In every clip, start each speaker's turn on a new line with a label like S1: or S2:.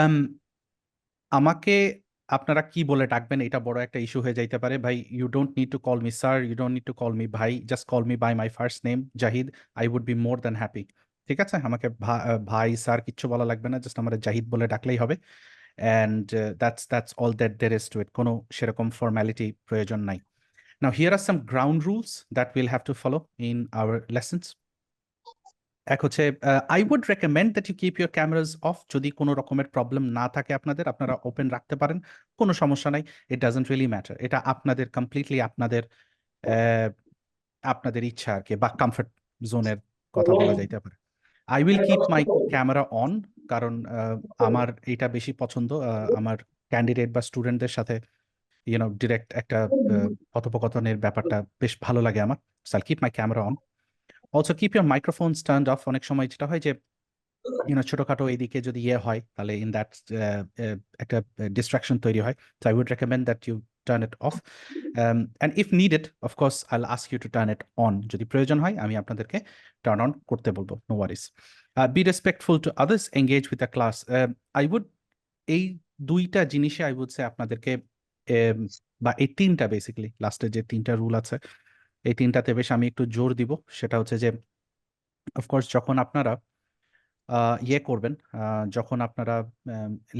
S1: আম, আমাকে আপনারা কি বলে ডাকবেন এটা বড় একটা ইস্যু হয়ে যাইতে পারে ভাই। You don't need to call me sir, you don't need to call me ভাই, just call me by my first name Zahid. I would be more than happy. ঠিক আছে, আমাকে ভাই স্যার কিচ্ছু বলা লাগবে না, জাস্ট আমার জাহিদ বলে ডাকলেই হবে। And that's all that there is to it, কোনো সেরকম ফর্ম্যালিটি প্রয়োজন নাই। Now here are some ground rules that will have to follow in our lessons. এক হচ্ছে, I would recommend that you keep your cameras off. যদি কোনো রকমের problem না থাকে আপনাদের, আপনারা ওপেন রাখতে পারেন, কোনো সমস্যা নাই। ইট ডাজন্ট রিয়েলি ম্যাটার, এটা আপনাদের কমপ্লিটলি আপনাদের আহ, আপনাদের ইচ্ছা আর কি, বা কমফর্ট জোনের কথা বলা যাইতে পারে। I will keep my camera on, কারণ আমার এটা বেশি পছন্দ। আমার ক্যান্ডিডেট বা স্টুডেন্টদের সাথে ডিরেক্ট একটা কথোপকথনের ব্যাপারটা বেশ ভালো লাগে আমার। সো আইল keep my camera on. Also keep your microphone stand of. অনেক সময় যেটা হয় যে ছোটখাটো এদিকে যদি ইয়ে হয়, তাহলে ইন দ্যাট একটা ডিস্ট্রাকশন তৈরি হয়। তো I would recommend that you turn it off, and if needed of course I will ask you to turn it on. যদি প্রয়োজন হয় আমি আপনাদেরকে টার্ন অন করতে বলবো, no worries. Be respectful to others, engage with the class. I would, এই দুইটা জিনিসে আই উড সে আপনাদেরকে বা এই তিনটা বেসিক্যালি লাস্টের যে তিনটা রুল আছে, এই তিনটাতে বেশ আমি একটু জোর দিব। সেটা হচ্ছে যে অফকোর্স যখন আপনারা ইয়ে করবেন, যখন আপনারা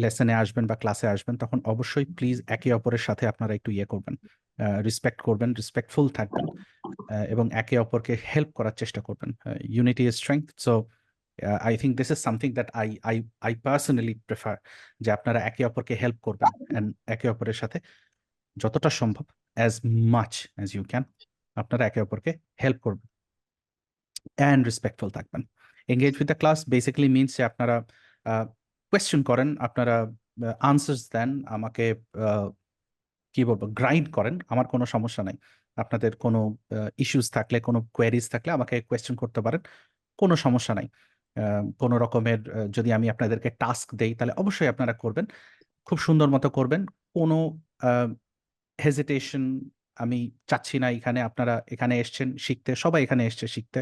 S1: লেসনে আসবেন বা ক্লাসে আসবেন, তখন অবশ্যই প্লিজ একে অপরের সাথে আপনারা একটু ইয়ে করবেন, রেসপেক্ট করবেন, রেসপেক্টফুল থাকবেন, এবং একে অপরকে হেল্প করার চেষ্টা করবেন। Unity is strength. So I think this is something that I personally prefer, যে আপনারা একে অপরকে হেল্প করবেন অ্যান্ড একে অপরের সাথে যতটা সম্ভব, as much as you can, আপনারা একে অপরকে হেল্প করবেন অ্যান্ড রেসপেক্টফুল থাকবেন। Engage with the class basically means যে আপনারা কোয়েশ্চেন করেন, আপনারা আনসার্স দেন আমাকে, কি বলবো, গ্রাইড করেন, আমার কোনো সমস্যা নাই। আপনাদের কোনো ইস্যুস থাকলে, কোনো কোয়েরিজ থাকলে আমাকে কোয়েশ্চেন করতে পারেন, কোনো সমস্যা নাই। কোনো রকমের যদি আমি আপনাদেরকে টাস্ক দেই তাহলে অবশ্যই আপনারা করবেন, খুব সুন্দর মতো করবেন। কোনো হেজিটেশন আমি চাচ্ছি না এখানে। আপনারা এখানে এসছেন শিখতে, সবাই এখানে এসছে শিখতে।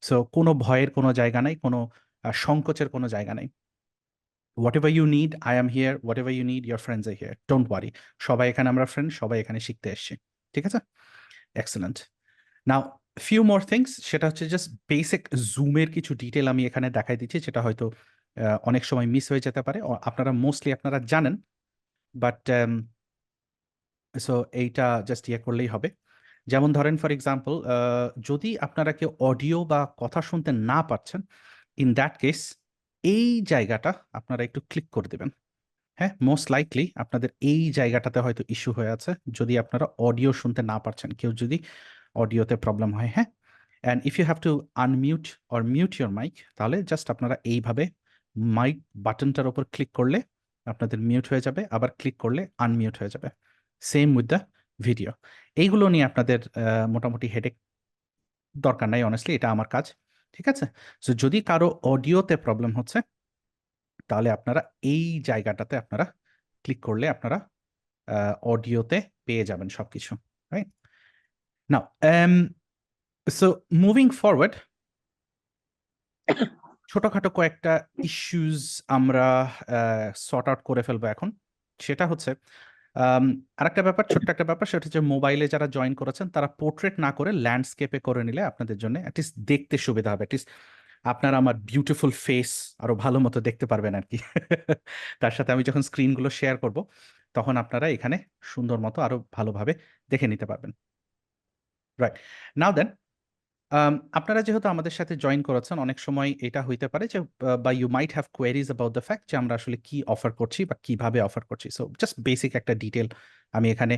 S1: সো কোনো ভয়ের কোনো জায়গা নাই, কোনো সংকোচের কোনো জায়গা নাই। Whatever you need I am here, whatever you need your friends are here, don't worry. সবাই এখানে আমরা ফ্রেন্ড, সবাই এখানে শিখতে এসছি। ঠিক আছে, এক্সেলেন্ট। নাও ফিউ মোর থিংস, সেটা হচ্ছে জাস্ট বেসিক জুমের কিছু ডিটেল আমি এখানে দেখাই দিচ্ছি, যেটা হয়তো অনেক সময় মিস হয়ে যেতে পারে। আপনারা মোস্টলি আপনারা জানেন, বাট সো এইটা জাস্ট ইয়ে করলেই হবে। যেমন ধরেন ফর এক্সাম্পল, যদি আপনারা কেউ অডিও বা কথা শুনতে না পাচ্ছেন, ইন দ্যাট কেস এই জায়গাটা আপনারা একটু ক্লিক করে দেবেন। হ্যাঁ, মোস্ট লাইকলি আপনাদের এই জায়গাটাতে হয়তো ইস্যু হয়ে আছে, যদি আপনারা অডিও শুনতে না পারছেন, কেউ যদি অডিওতে প্রবলেম হয়। হ্যাঁ, and if you have to unmute or mute your mic, তাহলে জাস্ট আপনারা এইভাবে মাইক বাটনটার ওপর ক্লিক করলে আপনাদের মিউট হয়ে যাবে, আবার ক্লিক করলে আনমিউট হয়ে যাবে। Same with the video. এইগুলো নিয়ে আপনাদের মোটামুটি হেডেক দরকার নাই, অনেস্টলি এটা আমার কাজ। ঠিক আছে, সো যদি কারো অডিওতে প্রবলেম হচ্ছে, তাহলে আপনারা এই জায়গাটাতে আপনারা ক্লিক করলে আপনারা অডিওতে পেয়ে যাবেন সবকিছু। Right now, so moving forward, ছোটখাটো কয়েকটা ইস্যুস আমরা সর্ট আউট করে ফেলবো এখন। সেটা হচ্ছে আরেকটা ব্যাপার, ছোট্ট একটা ব্যাপার, সেটা হচ্ছে মোবাইলে যারা জয়েন করেছেন তারা পোর্ট্রেট না করে ল্যান্ডস্কেপে করে নিলে আপনাদের জন্য অ্যাটলিস্ট দেখতে সুবিধা হবে। অ্যাটলিস্ট আপনারা আমার বিউটিফুল ফেস আরো ভালো মতো দেখতে পারবেন আর কি। তার সাথে আমি যখন স্ক্রিনগুলো শেয়ার করব, তখন আপনারা এখানে সুন্দর মতো আরো ভালোভাবে দেখে নিতে পারবেন। রাইট নাও দেন, আপনারা যেহেতু আমাদের সাথে জয়েন করেছেন, অনেক সময় এটা হইতে পারে যে, বা you might have queries about the fact যে আমরা আসলে কি অফার করছি বা কিভাবে অফার করছি। সো জাস্ট বেসিক একটা ডিটেল আমি এখানে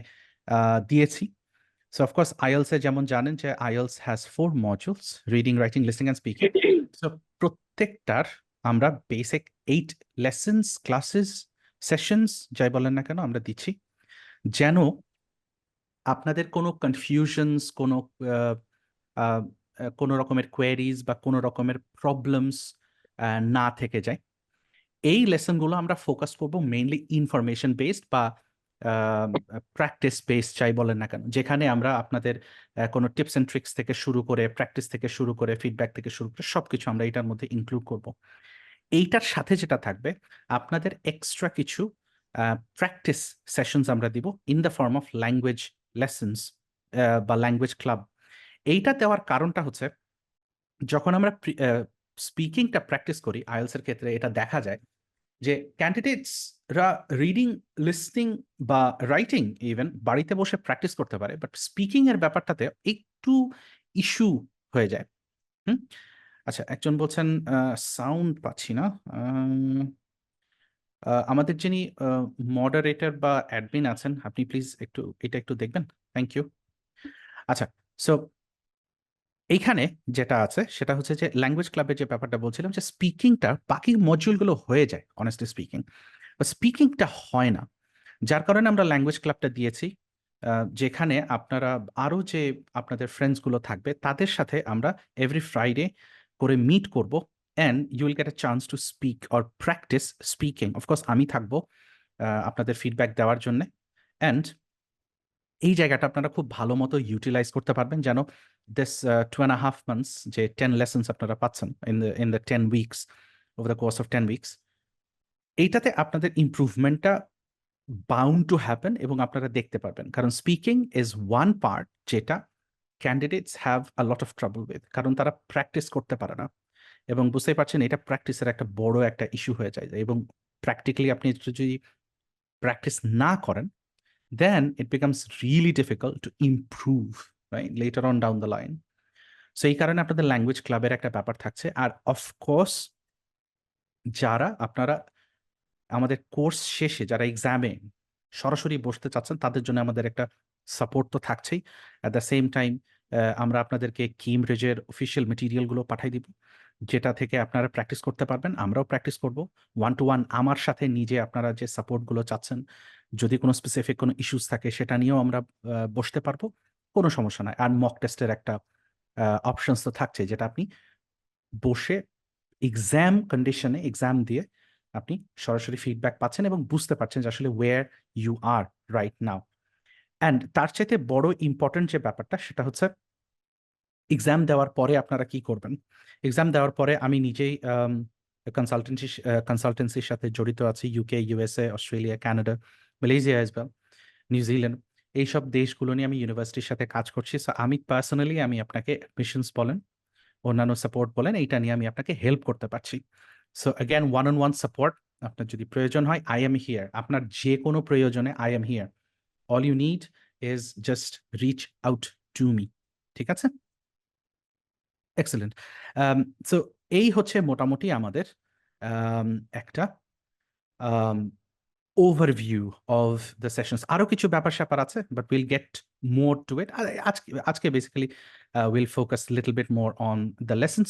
S1: দিয়েছি। সো অফকোর্স আইএলস এ যেমন জানেন যে IELTS has 4 modules, reading, writing, listening and speaking. So প্রত্যেকটার আমরা বেসিক 8 লেসন্স, ক্লাসেস, সেশনস যাই বলেন না কেন আমরা দিচ্ছি, যেন আপনাদের কোনো কনফিউশনস, কোনো আহ, আহ, কোনো রকমের কোয়েরিজ বা কোনো রকমের প্রবলেমস না থেকে যায়। এই লেসনগুলো আমরা ফোকাস করব মেইনলি ইনফরমেশন বেসড বা প্র্যাকটিস বেসড যাই বলেন না কেন, যেখানে আমরা আপনাদের কোনো টিপস অ্যান্ড ট্রিক্স থেকে শুরু করে, প্র্যাকটিস থেকে শুরু করে, ফিডব্যাক থেকে শুরু করে সবকিছু আমরা এটার মধ্যে ইনক্লুড করব। এইটার সাথে যেটা থাকবে, আপনাদের এক্সট্রা কিছু প্র্যাকটিস সেশনস আমরা দিব in the form of language lessons বা ল্যাঙ্গুয়েজ ক্লাব। এইটা দেওয়ার কারণটা হচ্ছে, যখন আমরা স্পিকিংটা প্র্যাকটিস করি আইএলস এর ক্ষেত্রে এটা দেখা যায় যে ক্যান্ডিডেটসরা রিডিং, লিসনিং বা রাইটিং ইভেন বাড়িতে বসে প্র্যাকটিস করতে পারে, বাট স্পিকিং এর ব্যাপারটাতে একটু ইস্যু হয়ে যায়। হুম। আচ্ছা, একজন বলছেন সাউন্ড পাচ্ছি না। আমাদের যিনি মডারেটর বা অ্যাডমিন আছেন, আপনি প্লিজ এটা একটু দেখবেন। Thank you. আচ্ছা, সো এইখানে যেটা আছে সেটা হচ্ছে যে ল্যাঙ্গুয়েজ ক্লাবের যে ব্যাপারটা বলছিলাম, যে স্পিকিংটা বাকি মডিউলগুলো হয়ে যায় অনেস্টলি স্পিকিং, স্পিকিংটা হয় না। যার কারণে আমরা ল্যাঙ্গুয়েজ ক্লাবটা দিয়েছি, যেখানে আপনারা আরও যে আপনাদের ফ্রেন্ডসগুলো থাকবে তাদের সাথে আমরা এভরি ফ্রাইডে করে মিট করব, and you will get a chance to speak or practice speaking. Of course আমি থাকবো আপনাদের ফিডব্যাক দেওয়ার জন্যে, অ্যান্ড এই জায়গাটা আপনারা খুব ভালো মতো ইউটিলাইজ করতে পারবেন, যেন দিস 2.5 months যে 10 লেসন্স আপনারা পাচ্ছেন in the 10 weeks, over the course of 10 weeks, এইটাতে আপনাদের ইমপ্রুভমেন্টটা বাউন্ড টু হ্যাপেন এবং আপনারা দেখতে পারবেন। কারণ স্পিকিং ইজ ওয়ান পার্ট যেটা candidates have a lot of trouble with, কারণ তারা প্র্যাকটিস করতে পারে না। এবং বুঝতেই পারছেন এটা প্র্যাকটিসের একটা বড় একটা ইস্যু হয়ে যায়, এবং প্র্যাকটিক্যালি আপনি যদি প্র্যাকটিস না করেন, then it becomes really difficult to improve, right, later on down the line. So এই কারণে আপনাদের ল্যাঙ্গুয়েজ ক্লাবের একটা ব্যাপার থাকছে। আর অফকোর্স যারা আপনারা আমাদের কোর্স শেষে যারা এক্সামে সরাসরি বসতে চাচ্ছেন তাদের জন্য আমাদের একটা সাপোর্ট তো থাকছেই। অ্যাট দ্য সেম টাইম আমরা আপনাদেরকে কেমব্রিজের অফিসিয়াল মেটেরিয়ালগুলো পাঠাই দিব, যেটা থেকে আপনারা প্র্যাকটিস করতে পারবেন। আমরাও প্র্যাকটিস করব ওয়ান টু ওয়ান আমার সাথে নিজে। আপনারা যে সাপোর্টগুলো চাচ্ছেন, যদি কোনো স্পেসিফিক কোনো ইস্যুস থাকে সেটা নিয়েও আমরা বসতে পারবো, কোনো সমস্যা নাই। আর মক টেস্টের একটা অপশনস তো থাকছে, যেটা আপনি বসে এক্সাম কন্ডিশনে এক্সাম দিয়ে আপনি সরাসরি ফিডব্যাক পাচ্ছেন এবং বুঝতে পারছেন যে আসলে where you are right now. And তার চাইতে বড় ইম্পর্টেন্ট যে ব্যাপারটা সেটা হচ্ছে এক্সাম দেওয়ার পরে আপনারা কি করবেন। এক্সাম দেওয়ার পরে আমি নিজেই কনসালটেন্সির সাথে জড়িত আছি, UK, USA, Australia, Canada, Malaysia as well, New Zealand, এইসব দেশগুলো নিয়ে আমি ইউনিভার্সিটির সাথে কাজ করছি। সো আমি পার্সোনালি আমি আপনাকে অ্যাডমিশনস বলেন, অন্যান্য সাপোর্ট বলেন, এইটা নিয়ে আমি আপনাকে হেল্প করতে পারছি। So again, one on one support আপনার যদি প্রয়োজন হয়, আই এম হিয়ার। আপনার যে কোনো প্রয়োজনে I am here. All you need is just reach out to me. ঠিক আছে? এক্সেলেন্ট। সো এই হচ্ছে মোটামুটি আমাদের একটা ওভারভিউ অফ দ্য সেশনস। আরো কিছু ব্যাপার স্যাপার আছে, but will get more to it. আজকে আজকে basically will focus little bit more on the lessons.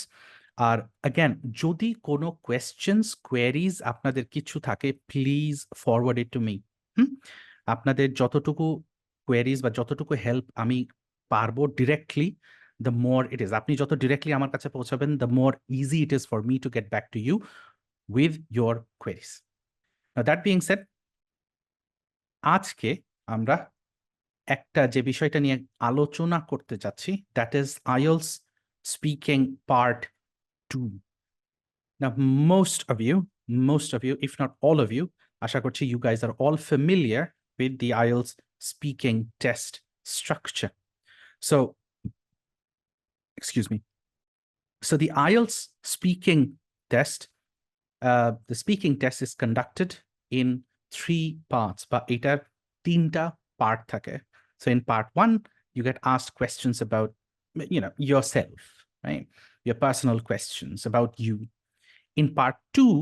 S1: আর অ্যাগেন, যদি কোনো কোয়েশ্চেন্স, কোয়েরিজ আপনাদের কিছু থাকে, please forward it to me. Hmm. আপনাদের যতটুকু কোয়েরিজ বা যতটুকু হেল্প আমি পারবো directly, the more it is. আপনি যত ডিরেক্টলি আমার কাছে পৌঁছাবেন, the more easy it is for me to get back to you with your queries. That being shed, আজকে আমরা একটা যে বিষয়টা নিয়ে আলোচনা করতে যাচ্ছি, that is IELTS speaking part 2। Now, most of you, if not all of you, আশা করছি you guys are all familiar with the IELTS speaking test structure. So, excuse me. So the IELTS speaking test, the speaking test is conducted in 3 parts, বা এটার 3টা part থাকে। So in part 1, you get asked questions about, yourself, right? Your personal questions about you. In part 2,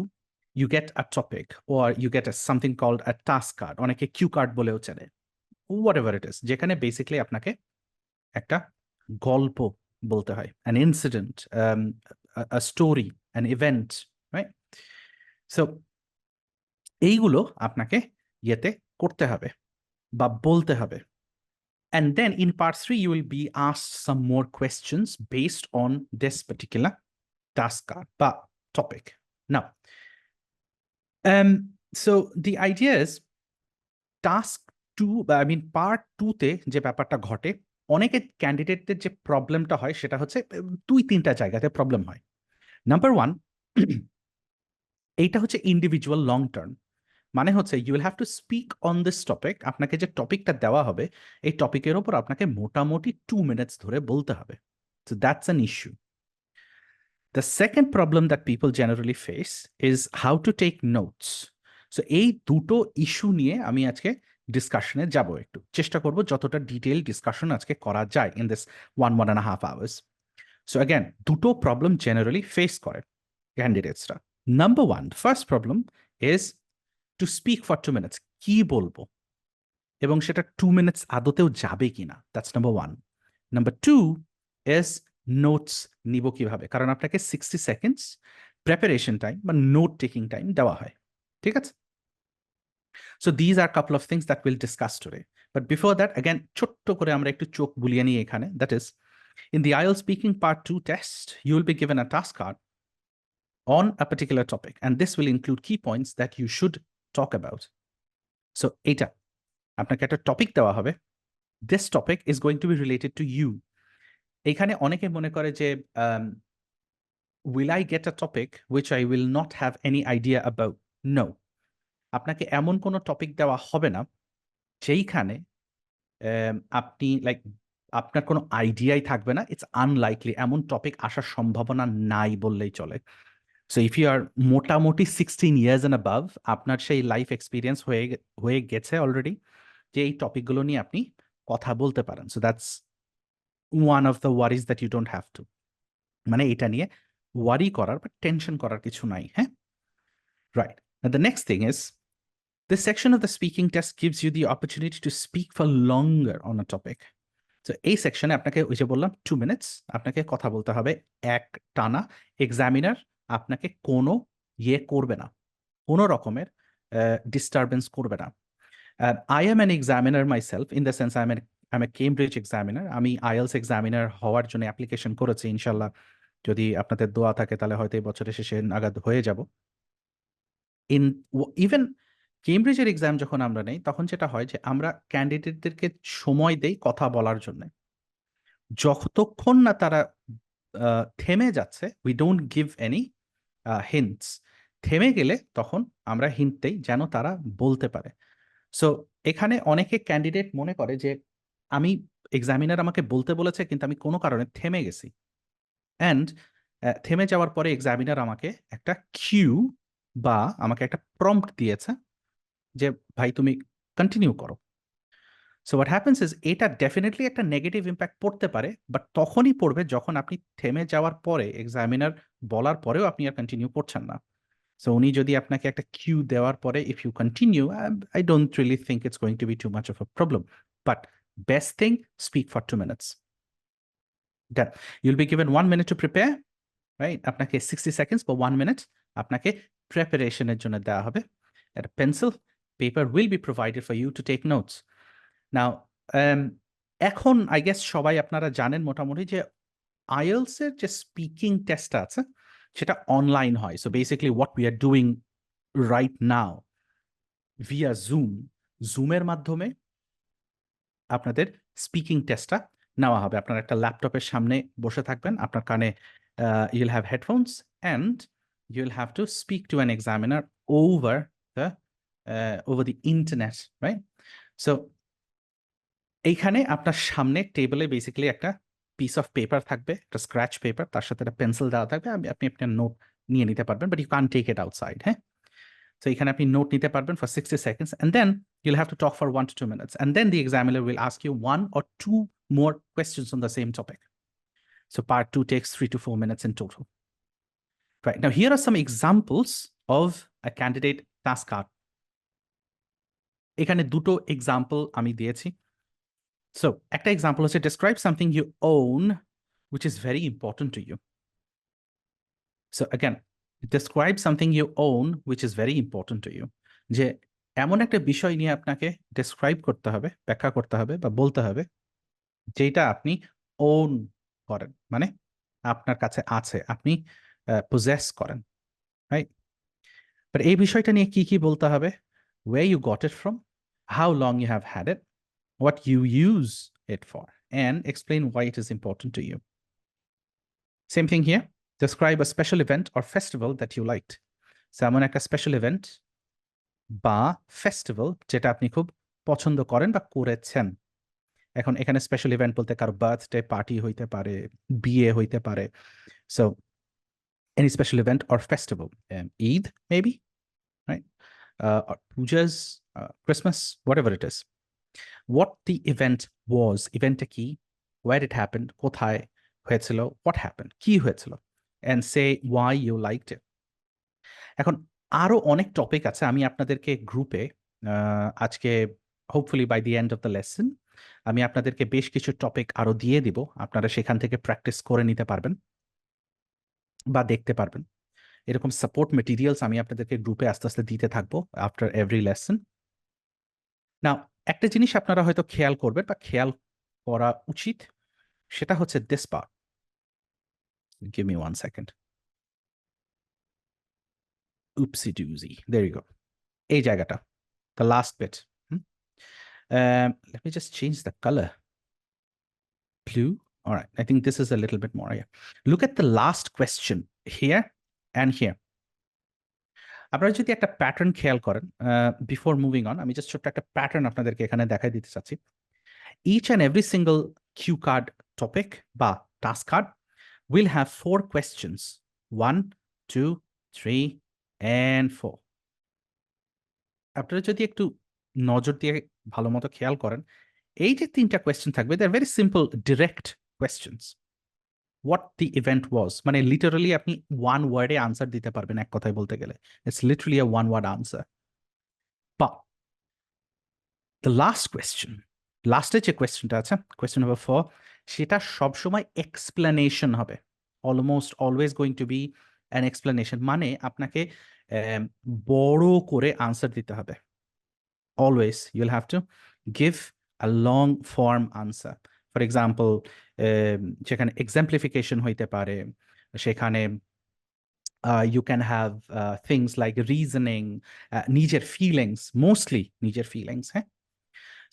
S1: you get a topic, or you get something called a task card, অনেকে cue card বলেও চেনে, whatever it is, যেখানে basically আপনাকে একটা গল্প বলতে হয়, an incident, a story, an event, right? So এইগুলো আপনাকে ইয়েতে করতে হবে বা বলতে হবে। And then in part 3, you will be asked some more questions based on this particular task card বা topic. Now, so the idea is, task 2, বা পার্ট 2 তে যে ব্যাপারটা ঘটে, অনেকে ক্যান্ডিডেটদের যে প্রবলেমটা হয় সেটা হচ্ছে 2-3টা জায়গাতে প্রবলেম হয়। নাম্বার 1, এইটা হচ্ছে ইন্ডিভিজুয়াল লং টার্ম, মানে হচ্ছে you will have to speak on this topic. আপনাকে যে টপিকটা দেওয়া হবে এই টপিকের ওপর আপনাকে মোটামুটি 2 মিনিটস ধরে বলতে হবে। So that's an issue. The second problem that people generally face is how to take notes. So এই দুটো ইস্যু নিয়ে আমি আজকে ডিসকাশনে যাব, একটু চেষ্টা করব যতটা ডিটেইল ডিসকাশন আজকে করা যায় in this 1.5 hours. So again দুটো প্রবলেম জেনারেলি ফেস করে ক্যান্ডিডেটসরা। Number one, first problem is to speak for 2 minutes। কি বলবো এবং সেটা 2 minutes আদতেও যাবে কিনা, that's number one. Number two is notes নিব কিভাবে, কারণ আপনাকে 60 seconds প্রেপারেশন টাইম বা নোট টেকিং টাইম দেওয়া হয়, ঠিক আছে? So these are couple of things that will discuss today. But before that again ছোট্ট করে আমরা একটু চোখ বুলিয়ে নিই এখানে। That is in the IELTS Speaking Part 2 test, you will be given a task card on a particular topic, and this will include key points that you should talk about. So, এটা আপনাকে একটা topic দেওয়া হবে। This topic is going to be related to you. এখানে অনেকে মনে করে যে will I get a topic which I will not have any idea about? No. আপনাকে এমন কোনো টপিক দেওয়া হবে না যেইখানে আপনি লাইক আপনার কোনো আইডিয়াই থাকবে না। ইটস আনলাইকলি, এমন টপিক আসার সম্ভাবনা নাই বললেই চলে। সো ইফ ইউ আর মোটামুটি 16 years and above, আপনার সেই লাইফ এক্সপিরিয়েন্স হয়ে গেছে অলরেডি যে এই টপিকগুলো নিয়ে আপনি কথা বলতে পারেন। So that's one of the worries that you don't have to, মানে এটা নিয়ে ওয়ারি করার বা টেনশন করার কিছু নাই। হ্যাঁ, right. The next thing is this section of the speaking test gives you the opportunity to speak for longer on a topic. তো এই সেকশনে আপনাকে ওই যে বললাম 2 minutes আপনাকে কথা বলতে হবে এক টানা। এক্সামিনার আপনাকে কোনো করবে না, কোনো রকমের ডিস্টারবেন্স করবে না। I am an examiner my self, in the sense I M A Cambridge examiner. আমি আইএলস এক্সামিনার হওয়ার জন্য অ্যাপ্লিকেশন করেছি, ইনশাল্লাহ যদি আপনাদের দোয়া থাকে তাহলে হয়তো এই বছরের শেষে নাগাদ হয়ে যাব। ইভেন কেমব্রিজের এক্সাম যখন আমরা নেই তখন যেটা হয় যে আমরা ক্যান্ডিডেটদেরকে সময় দেই কথা বলার জন্য। যতক্ষণ না তারা থেমে যাচ্ছে, we don't give any hints. থেমে গেলে তখন আমরা হিন্ট দেই যেন তারা বলতে পারে। সো এখানে অনেকে ক্যান্ডিডেট মনে করে যে আমি এক্সামিনার আমাকে বলতে বলেছে কিন্তু আমি কোনো কারণে থেমে গেছি, অ্যান্ড থেমে যাওয়ার পরে এক্সামিনার আমাকে একটা কিউ বা আমাকে একটা প্রম্পট দিয়েছে যে ভাই তুমি কন্টিনিউ করো। সো হোয়াট হ্যাপেন্স ইজ এটা ডেফিনেটলি একটা নেগেটিভ ইম্প্যাক্ট পড়তে পারে, বাট তখনই পড়বে যখন আপনি থেমে যাওয়ার পরে এক্সামিনার বলার পরেও আপনি আর কন্টিনিউ করছেন না। সো উনি যদি আপনাকে একটা কিউ দেওয়ার পরে if you continue, I don't really think it's going to be too much of a problem, but best thing speak for 2 minutes। Done. You'll be given 1 minute to prepare, right? আপনাকে 60 seconds বা 1 minute আপনাকে প্রিপারেশনের জন্য দেওয়া হবে। একটা pencil paper will be provided for you to take notes. Now এখন I guess সবাই আপনারা জানেন মোটামুটি যে আইএলস এর যে স্পিকিং টেস্টটা আছে সেটা অনলাইন হয়। So basically what we are doing right now via জুমের মাধ্যমে আপনাদের স্পিকিং টেস্টটা নেওয়া হবে। আপনার একটা ল্যাপটপের সামনে বসে থাকবেন, আপনার কানে you'll have headphones and you'll have to speak to an examiner over the internet, right? So এইখানে আপনার সামনে টেবিলে বেসিক্যালি একটা পিস অফ পেপার থাকবে, একটা স্ক্র্যাচ পেপার, তার সাথে একটা পেন্সিল দেওয়া থাকবে। আপনি আপনার নোট নিয়ে নিতে পারবেন, but you can take it outside. হ্যাঁ, সো এখানে আপনি নোট নিতে পারবেন for 60 seconds, and then you'll have to talk for 1 to 2 minutes, and then the examiner will ask you 1 or 2 more questions on the same topic. So part 2 takes 3 to 4 minutes in total. Right, now here are some examples of a candidate task card. এখানে দুটো example আমি দিয়েছি। So একটা example হচ্ছে describe something you own which is very important to you. So again, describe something you own which is very important to you. যে এমন একটা বিষয় নিয়ে আপনাকে ডেসক্রাইব করতে হবে, ব্যাখ্যা করতে হবে বা বলতে হবে যেটা আপনি ওন করেন, মানে আপনার কাছে আছে, আপনি পজেস করেন, রাইট? বাট এই বিষয়টা নিয়ে কি কি বলতে হবে? where you got it from, how long you have had it, what you use it for, and explain why it is important to you. Same thing here. Describe a special event or festival that you liked. এমন একটা special event বা festival যেটা আপনি খুব পছন্দ করেন বা করেছেন। এখন এখানে স্পেশাল ইভেন্ট বলতে কারো বার্থডে পার্টি হইতে পারে, বিয়ে হইতে পারে। So any special event or festival, Eid maybe, right? Or pujas, Christmas, whatever it is. What the event was, event কি, where it happened, কোথায় হয়েছিল, what happened, কি হয়েছিল, and say why you liked it. এখন আরো অনেক টপিক আছে, আমি আপনাদেরকে গ্রুপে আজকে hopefully by the end of the lesson আমি আপনাদেরকে বেশ কিছু টপিক আরো দিয়ে দিব, আপনারা সেখান থেকে প্র্যাকটিস করে নিতে পারবেন বা দেখতে পারবেন। এরকম সাপোর্ট মেটেরিয়ালস আমি আপনাদেরকে গ্রুপে আস্তে আস্তে দিতে থাকবো আফটার এভরি লেসন। নাও একটা জিনিস আপনারা হয়তো খেয়াল করবেন বা খেয়াল করা উচিত, সেটা হচ্ছে this part. Give me 1 second. Oopsie daisy, there you go. এই জায়গাটা, the last bit. Let me just change the color. Blue. All right. I think this is a little bit more. Yeah. Look at the last question here and here. আপনারা যদি একটা pattern খেয়াল করেন, before moving on আমি just ছোট্ট একটা pattern আপনাদেরকে এখানে দেখাই দিতে চাচ্ছি। Each and every single cue card topic বা task card will have 4 questions. 1, 2, 3, and 4. আপনারা যদি একটু নজর দিয়ে ভালো মতো খেয়াল করেন, এই যে 3টা কোয়েশ্চেন থাকবে, they are very simple direct questions. What the event was, মানে লিটারালি আপনি ওয়ান ওয়ার্ডে আনসার দিতে পারবেন এক কথায় বলতে গেলে। It's literally a one word answer. বা দ্য লাস্ট কোয়েশ্চেন, লাস্টের যে কোয়েশ্চেনটা আছে, কোয়েশ্চেন নাম্বার 4, সেটা সবসময় এক্সপ্লেনেশন হবে। Almost always going to be an explanation, মানে আপনাকে বড় করে আনসার দিতে হবে। Always you'll have to give a long form answer. For example, যেখানে exemplification হইতে পারে, সেখানে you can have things like reasoning, নিজের feelings, mostly নিজের feelings, হ্যাঁ?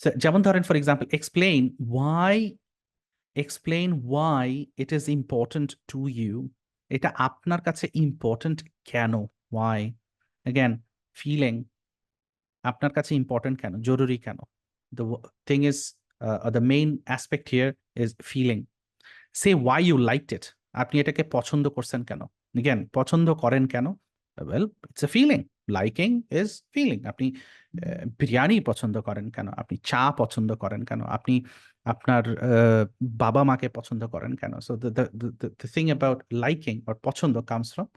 S1: So যেমন ধরেন for example, explain why it is important to you. এটা আপনার কাছে important কেন? Why? Again, feeling, আপনার কাছে ইম্পর্টেন্ট কেন, জরুরি কেন? The thing is, the main aspect here is feeling. Say why you liked it. আপনি এটাকে পছন্দ করছেন কেন? Again, পছন্দ করেন কেন? Well, it's a feeling. Liking is feeling. আপনি বিরিয়ানি পছন্দ করেন কেন? আপনি চা পছন্দ করেন কেন? আপনি আপনার বাবা মাকে পছন্দ করেন কেন? So the thing about liking or পছন্দ comes from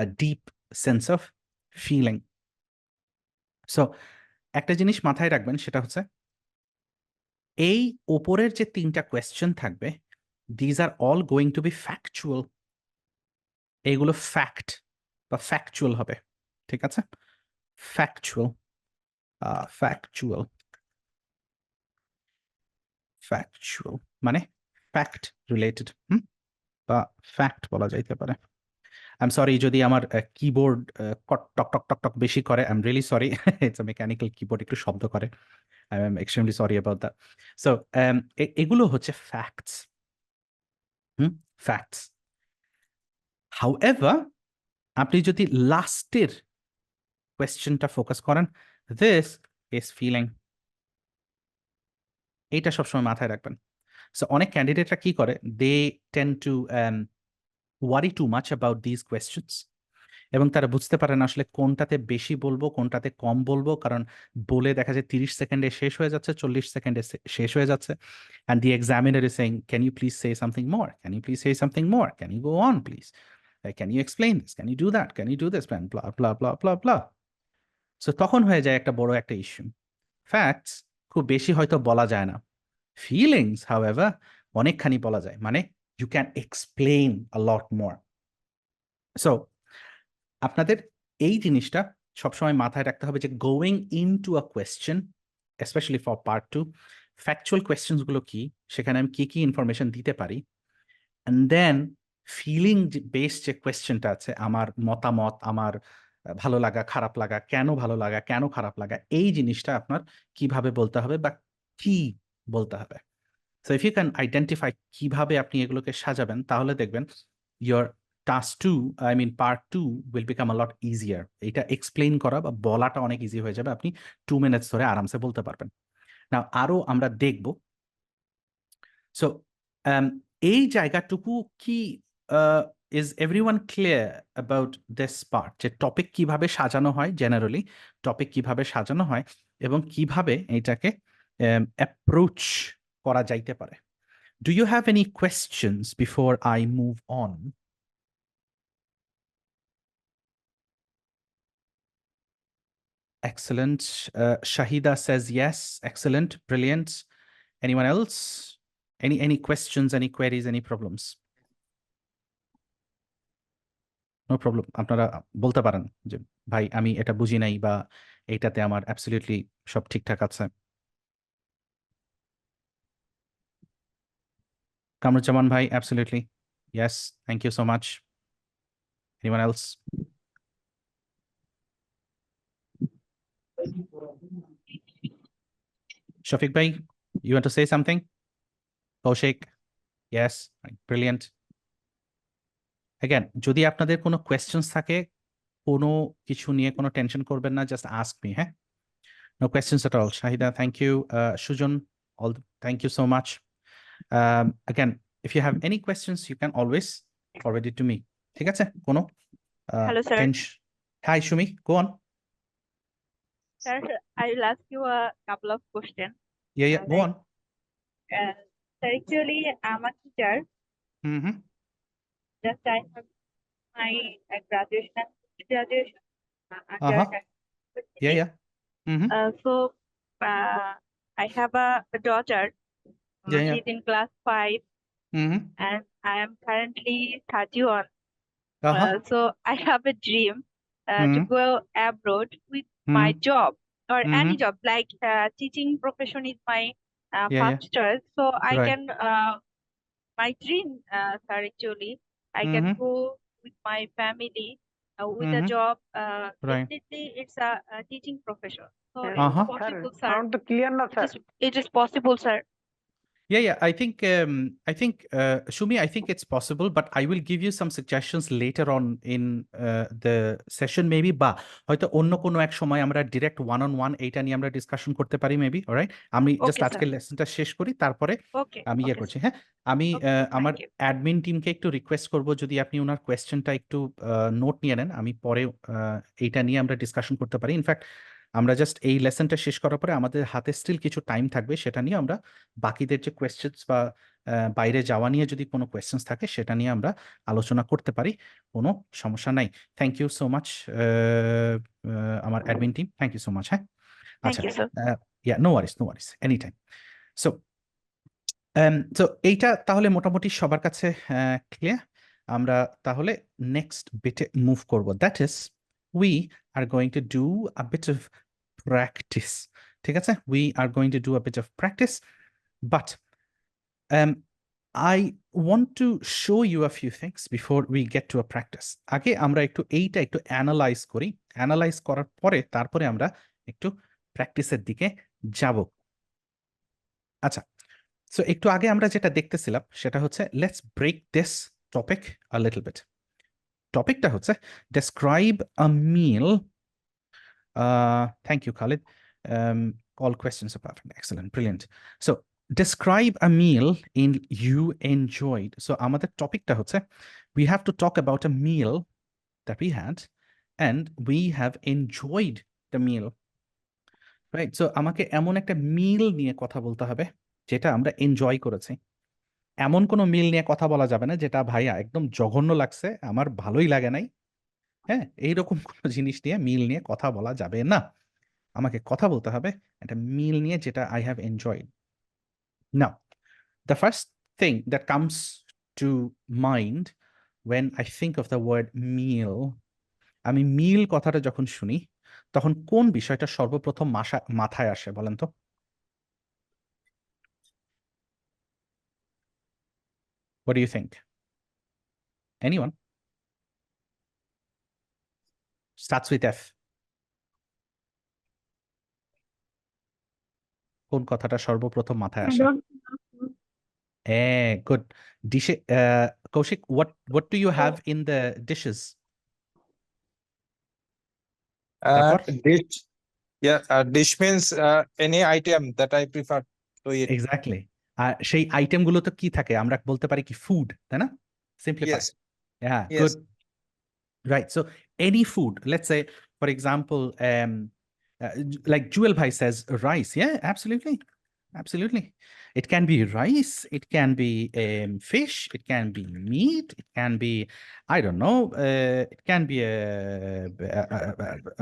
S1: a deep sense of feeling. So একটা জিনিস মাথায় রাখবেন, সেটা হচ্ছে এই ওপরের যে 3টা কোয়েশ্চেন থাকবে, these are all going to be factual. এইগুলো ফ্যাক্ট বা ফ্যাকচুয়াল হবে, ঠিক আছে? ফ্যাকচুয়াল, ফ্যাকচুয়াল, ফ্যাকচুয়াল মানে ফ্যাক্ট রিলেটেড, বা ফ্যাক্ট বলা যাইতে পারে। আই এম সরি যদি আমার কিবোর্ড টক টক টক টক বেশি করে, I am really sorry. It's a mechanical keyboard, একটু শব্দ করে। I am extremely sorry about that. So এগুলো হচ্ছে ফ্যাক্টস, ফ্যাক্টস। হাউএভার, আপনি যদি লাস্টের কোয়েশ্চেনটা ফোকাস করেন, দিস ইজ ফিলিং, এইটা সবসময় মাথায় রাখবেন। সো অনেক ক্যান্ডিডেটরা কি করে, they tend to worry too much about this questions, এবং তারা বুঝতে পারে না আসলে কোনটাতে বেশি বলবো, কোনটাতে কম বলবো, কারণ বলে দেখা যায় 30 সেকেন্ডে শেষ হয়ে যাচ্ছে, 40 সেকেন্ডে শেষ হয়ে যাচ্ছে। And the examiner is saying, can you please say something more, can you please say something more, can you go on please, can you explain this, can you do that, can you do this, plan blah blah blah blah blah. So তখন হয়ে যায় একটা বড় একটা issue. Facts খুব বেশি হয়তো বলা যায় না, ফিলিংস হাউএভার অনেকখানি বলা যায়, মানে you can explain a lot more. So আপনাদের এই জিনিসটা সবসময় মাথায় রাখতে হবে যে going into a question, specially for part 2, factual কোয়েশ্চেনসগুলো কি, সেখানে আমি কি কি ইনফরমেশন দিতে পারি, অ্যান্ড দেন ফিলিং বেসড যে কোয়েশ্চেনটা আছে, আমার মতামত, আমার ভালো লাগা, খারাপ লাগা, কেন ভালো লাগা, কেন খারাপ লাগা, এই জিনিসটা আপনার কিভাবে বলতে হবে বা কি বলতে হবে। So if you can identify কিভাবে আপনি এগুলোকে সাজাবেন, তাহলে দেখবেন your task 2 I mean part 2 will become a lot easier. এটা এক্সপ্লেইন করা বা বলাটা অনেক ইজি হয়ে যাবে, আপনি 2 মিনিটস ধরে আরামসে বলতে পারবেন। না আরো আমরা দেখব। সো এই জায়গাটুকু কি is everyone clear about this part, যে টপিক কিভাবে সাজানো হয়, জেনারেলি টপিক কিভাবে সাজানো হয় এবং কিভাবে এটাকে অ্যাপ্রোচ করা যাইতে পারে? Do you have any questions before I move on? Excellent. Shahida says yes. Excellent. Brilliant. Anyone else? Any questions, any queries, any problems? No problem, আপনারা বলতে পারেন যে ভাই আমি এটা বুঝি নাই বা এইটাতে আমার অ্যাবসলিউটলি সব ঠিকঠাক আছে। কামরুজ্জামান ভাই, absolutely yes, thank you so much. Anyone else? Shafiq ভাই, you want to say something? Kaushik, yes, brilliant. Again, যদি আপনাদের কোনো কোয়েশ্চেন্স থাকে, কোনো কিছু নিয়ে কোনো টেনশন করবেন না, জাস্ট আস্ক মি, হ্যাঁ? No questions at all. Shahida, thank you. Shujan, thank you so much. Again, if you have any questions, you can always forward it to me. ঠিক আছে? কোনো
S2: Hello, sir.
S1: Hi, Shumi, go on.
S2: Sir, I will ask you a couple of questions.
S1: Yeah, go on.
S2: Sir, actually, I'm a teacher.
S1: Mm-hmm.
S2: Just I have my graduation.
S1: Uh-huh. Yeah,
S2: Undergraduate.
S1: yeah. Mm-hmm.
S2: So, I have a daughter.
S1: Yeah, yeah.
S2: She's in class 5,
S1: Mm-hmm.
S2: and I am currently 31.
S1: Uh-huh.
S2: So, I have a dream to
S1: Mm-hmm.
S2: go abroad with my job or any job, like teaching profession is my
S1: Yeah,
S2: first choice. So I
S1: Right.
S2: can, my dream, sir, actually, I can
S1: Mm-hmm.
S2: go with my family with a
S1: Mm-hmm.
S2: job.
S1: Right.
S2: Definitely, it's a teaching profession. So
S1: Uh-huh.
S2: it's possible, sir.
S3: Sound clear na, sir?
S2: It is possible, sir.
S1: Yeah. I think, Shumi, I think it's possible, but I will give you some suggestions later on in the session, maybe. বা হয়তো অন্য কোনো এক সময় আমরা direct one on one এইটা নিয়ে আমরা ডিসকাশন করতে পারি, মেবি। অলরাইট, আমি জাস্ট
S2: Okay,
S1: আজকের
S2: sir.
S1: লেসনটা শেষ করি, তারপরে
S2: Okay.
S1: আমি ইয়ে
S2: Okay,
S1: করছি,
S2: sir.
S1: হ্যাঁ? আমি
S2: Okay,
S1: আমার
S2: thank you.
S1: অ্যাডমিন টিমকে একটু রিকোয়েস্ট করব, যদি আপনি ওনার কোয়েশ্চেনটা একটু নোট নিয়ে নেন, আমি পরে এইটা নিয়ে আমরা ডিসকাশন করতে পারি। ইনফ্যাক্ট আমরা জাস্ট এই লেসনটা শেষ করার পরে আমাদের হাতে স্টিল কিছু টাইম থাকবে, সেটা নিয়ে আমরা বাকিদের যে কোয়েশ্চেন্স বা বাইরে যাওয়া নিয়ে যদি কোনো কোয়েশ্চেন্স থাকে সেটা নিয়ে আমরা আলোচনা করতে পারি, কোনো সমস্যা নাই। থ্যাংক ইউ সো মাচ আমার admin team, thank you so much. হ্যাঁ,
S2: Thank
S1: আচ্ছা,
S2: you, sir.
S1: No worries, any time. সো এইটা তাহলে মোটামুটি সবার কাছে ক্লিয়ার। আমরা তাহলে নেক্সট বিটে মুভ করব, that is we are going to do a bit of practice. ঠিক আছে, we are going to do a bit of practice, but I want to show you a few things before we get to a practice. আগে আমরা এইটা একটু analyse করি, analyse করার পরে তারপরে আমরা একটু প্র্যাকটিসের দিকে যাব। আচ্ছা, সো একটু আগে আমরা যেটা দেখতেছিলাম সেটা হচ্ছে, let's break this topic a little bit. টপিকটা হচ্ছে describe a meal. Thank you Khalid, all questions are perfect, excellent, brilliant. So describe a meal in you enjoyed. So আমাদের টপিকটা হচ্ছে, we have to talk about a meal that we had and we have enjoyed the meal, right? So আমাকে এমন একটা meal নিয়ে কথা বলতে হবে যেটা আমরা এনজয় করেছি। এমন কোনো মিল নিয়ে কথা বলা যাবে না যেটা ভাইয়া একদম জঘন্য লাগছে, আমার ভালোই লাগে নাই, হ্যাঁ, এইরকম কোনো জিনিস নিয়ে মিল নিয়ে কথা বলা যাবে না। আমাকে কথা বলতে হবে একটা মিল নিয়ে যেটা I have enjoyed. Now, the first thing that comes to mind when I think of the word meal, আমি মিল কথাটা যখন শুনি তখন কোন বিষয়টা সর্বপ্রথম মাথায় আসে বলেন তো? What do you think? Anyone? Starts with F. কোন কথাটা সর্বপ্রথম মাথায় আসে? Good. Dish. Kaushik, what do you have in the dishes? তারপর
S3: Dish. Yeah, dish means any item that I prefer to eat.
S1: Exactly. আর সেই আইটেম গুলো তো কি থাকে, আমরা বলতে পারি কি ফুড, তাই না? সিম্পলিফাই।
S3: Yes,
S1: হ্যাঁ,
S3: yes.
S1: Good. Right. So any food, let's say, for example, like Jewel Bhai says, rice. Yeah, absolutely. Absolutely. It can be rice, it can be fish, it can be meat, it can be, I don't know, it can be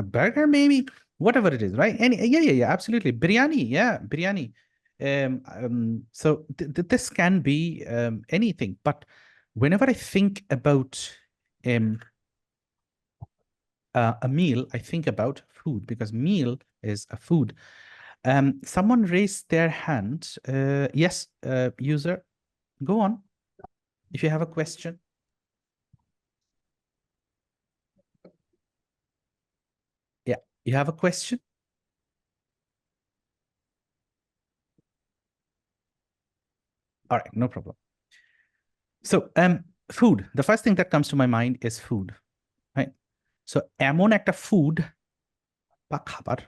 S1: a burger, maybe, whatever it is, right? Any, yeah, absolutely. Biryani, yeah, biryani. So this can be anything. But whenever I think about a meal, I think about food because meal is a food. Someone raised their hand. Yes, user, go on. If you have a question. Yeah, you have a question? All right, no problem. So, food. The first thing that comes to my mind is food, right? So, এমন একটা food বা খাবার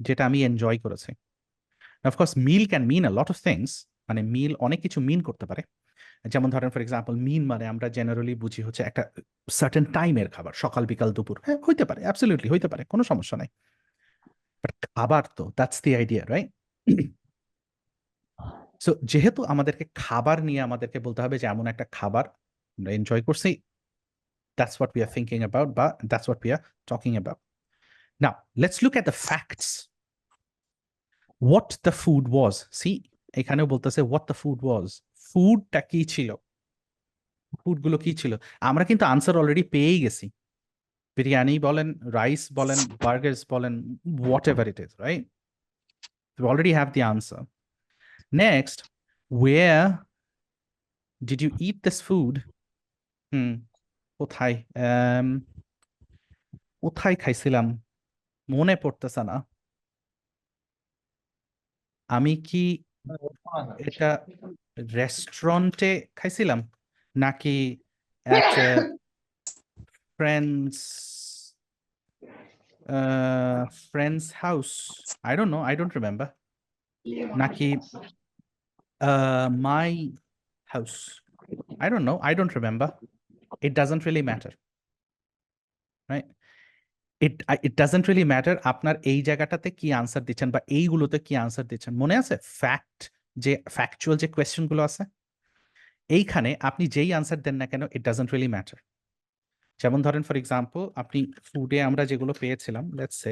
S1: যেটা আমি enjoy করেছি। Of course, meal can mean a lot of things. মানে meal অনেক কিছু mean করতে পারে। যেমন ধরেন ফর এক্সাম্পল মিন মানে আমরা জেনারেলি বুঝি হচ্ছে একটা সার্টেন টাইমের খাবার, সকাল বিকাল দুপুর। হ্যাঁ, হইতে পারে, অ্যাবসলিউটলি হইতে পারে, কোনো সমস্যা নাই। বাট খাবার তো that's the idea, right? So যেহেতু আমাদেরকে খাবার নিয়ে আমাদেরকে বলতে হবে যে এমন একটা খাবার আমরা এনজয় করছি, that's what we are thinking about, বা that's what we are talking about. Now let's look at the facts. What the food was. See, এখানেও বলতেছে হোয়াট দ্য ফুড ওয়াজ। ফুডটা কি ছিল, ফুডগুলো কি ছিল। আমরা কিন্তু আনসার অলরেডি পেয়েই গেছি। বিরিয়ানি বলেন, রাইস বলেন, বার্গার্স বলেন, whatever it is, right? We already have the answer. Next, where did you eat this food? কোথায় কোথায় খাইছিলাম মনে পড়তেছে না। আমি কি এটা রেস্টুরেন্টে খাইছিলাম নাকি at a friend's house? I don't know, I don't remember. নাকি my house? I don't know, I don't remember. It doesn't really matter, right? It doesn't really matter আপনার এই জায়গাটাতে কি আনসার দিচ্ছেন বা এইগুলোতে কি আনসার দিচ্ছেন। মনে আছে ফ্যাক্ট, যে ফ্যাকচুয়াল যে কোয়েশ্চেন গুলো আছে, এইখানে আপনি যেই আনসার দেন না কেন, ইট ডাজন্ট রিয়েলি ম্যাটার। যেমন ধরেন ফর এক্সাম্পল আপনি ফুডে আমরা যেগুলো পেয়েছিলাম, let's say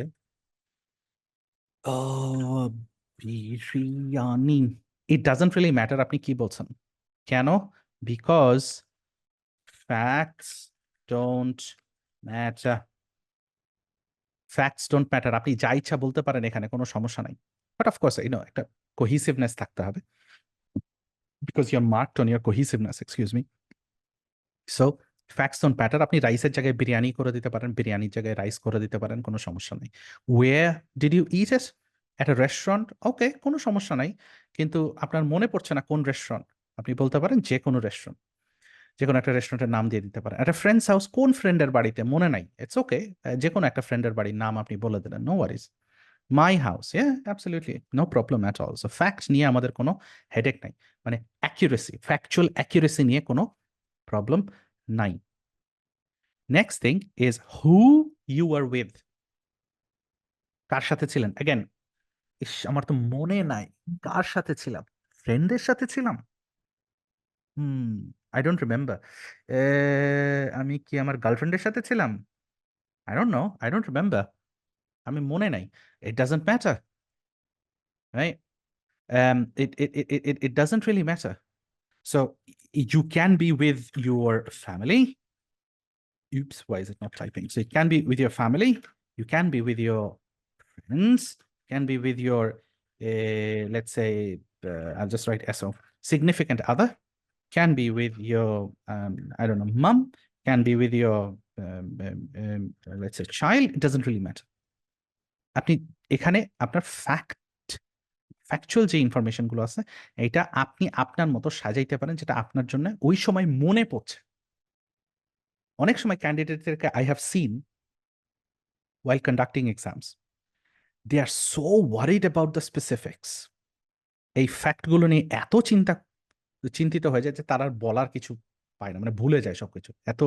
S1: biryani, it doesn't really matter আপনি কি বলছেন। কেন? Because facts don't matter. Facts don't matter. আপনি যা ইচ্ছা বলতে পারেন, এখানে কোনো সমস্যা নাই। বাট অফকোর্স একটা কোহিসিভনেস থাকতে হবে, because you are marked on your cohesiveness, excuse me. So facts don't matter. আপনি রাইসের জায়গায় বিরিয়ানি করে দিতে পারেন, বিরিয়ানির জায়গায় রাইস করে দিতে পারেন, কোনো সমস্যা নেই। Where did you eat it? At a restaurant, okay, কোনো সমস্যা নাই। কিন্তু আপনার মনে পড়ছে না কোন রেস্টুরেন্ট, আপনি বলতে পারেন যে কোনো রেস্টুরেন্ট, যে কোনো একটা রেস্টুরেন্টের নাম দিয়ে দিতে পারেন। একটা ফ্রেন্ডস হাউস, কোন ফ্রেন্ডের বাড়িতে মনে নাই, ইটস ওকে, যে কোনো একটা ফ্রেন্ডের বাড়ির নাম আপনি বলে দিলেন, no worries. My house, absolutely no problem at all. So facts নিয়ে আমাদের কোনো হেডেক নাই, মানে অ্যাকিউরেসি, ফ্যাকচুয়াল অ্যাকিউরেসি নিয়ে কোনো প্রবলেম নাই। Next thing is who you are with, কার সাথে ছিলেন। অ্যাগেন, ইস, আমার তো মনে নাই কার সাথে ছিলাম, ফ্রেন্ডের সাথে ছিলাম। I don't remember. আমি কি আমার গার্লফ্রেন্ডের সাথে ছিলাম? I don't know, I don't remember. আমি মনে নাই। It doesn't matter, right? It doesn't really matter. So you can be with your family. Oops, why is it not typing? So it can be with your family, you can be with your friends, can be with your, let's say, I'll just write SO, significant other, can be with your, I don't know, mom, can be with your, let's say, child. It doesn't really matter. আপনি এখানে আপনার factual যে ইনফরমেশনগুলো আছে এটা আপনি আপনার মতো সাজাইতে পারেন যেটা আপনার জন্য ওই সময় মনে পড়ছে। অনেক সময় ক্যান্ডিডেটদেরকে I have seen while conducting exams, they are so worried about the specifics. এই ফ্যাক্টগুলো নিয়ে এত চিন্তিত হয়ে যায় যে তারা আর বলার কিছু পায় না, মানে ভুলে যায় সবকিছু, এত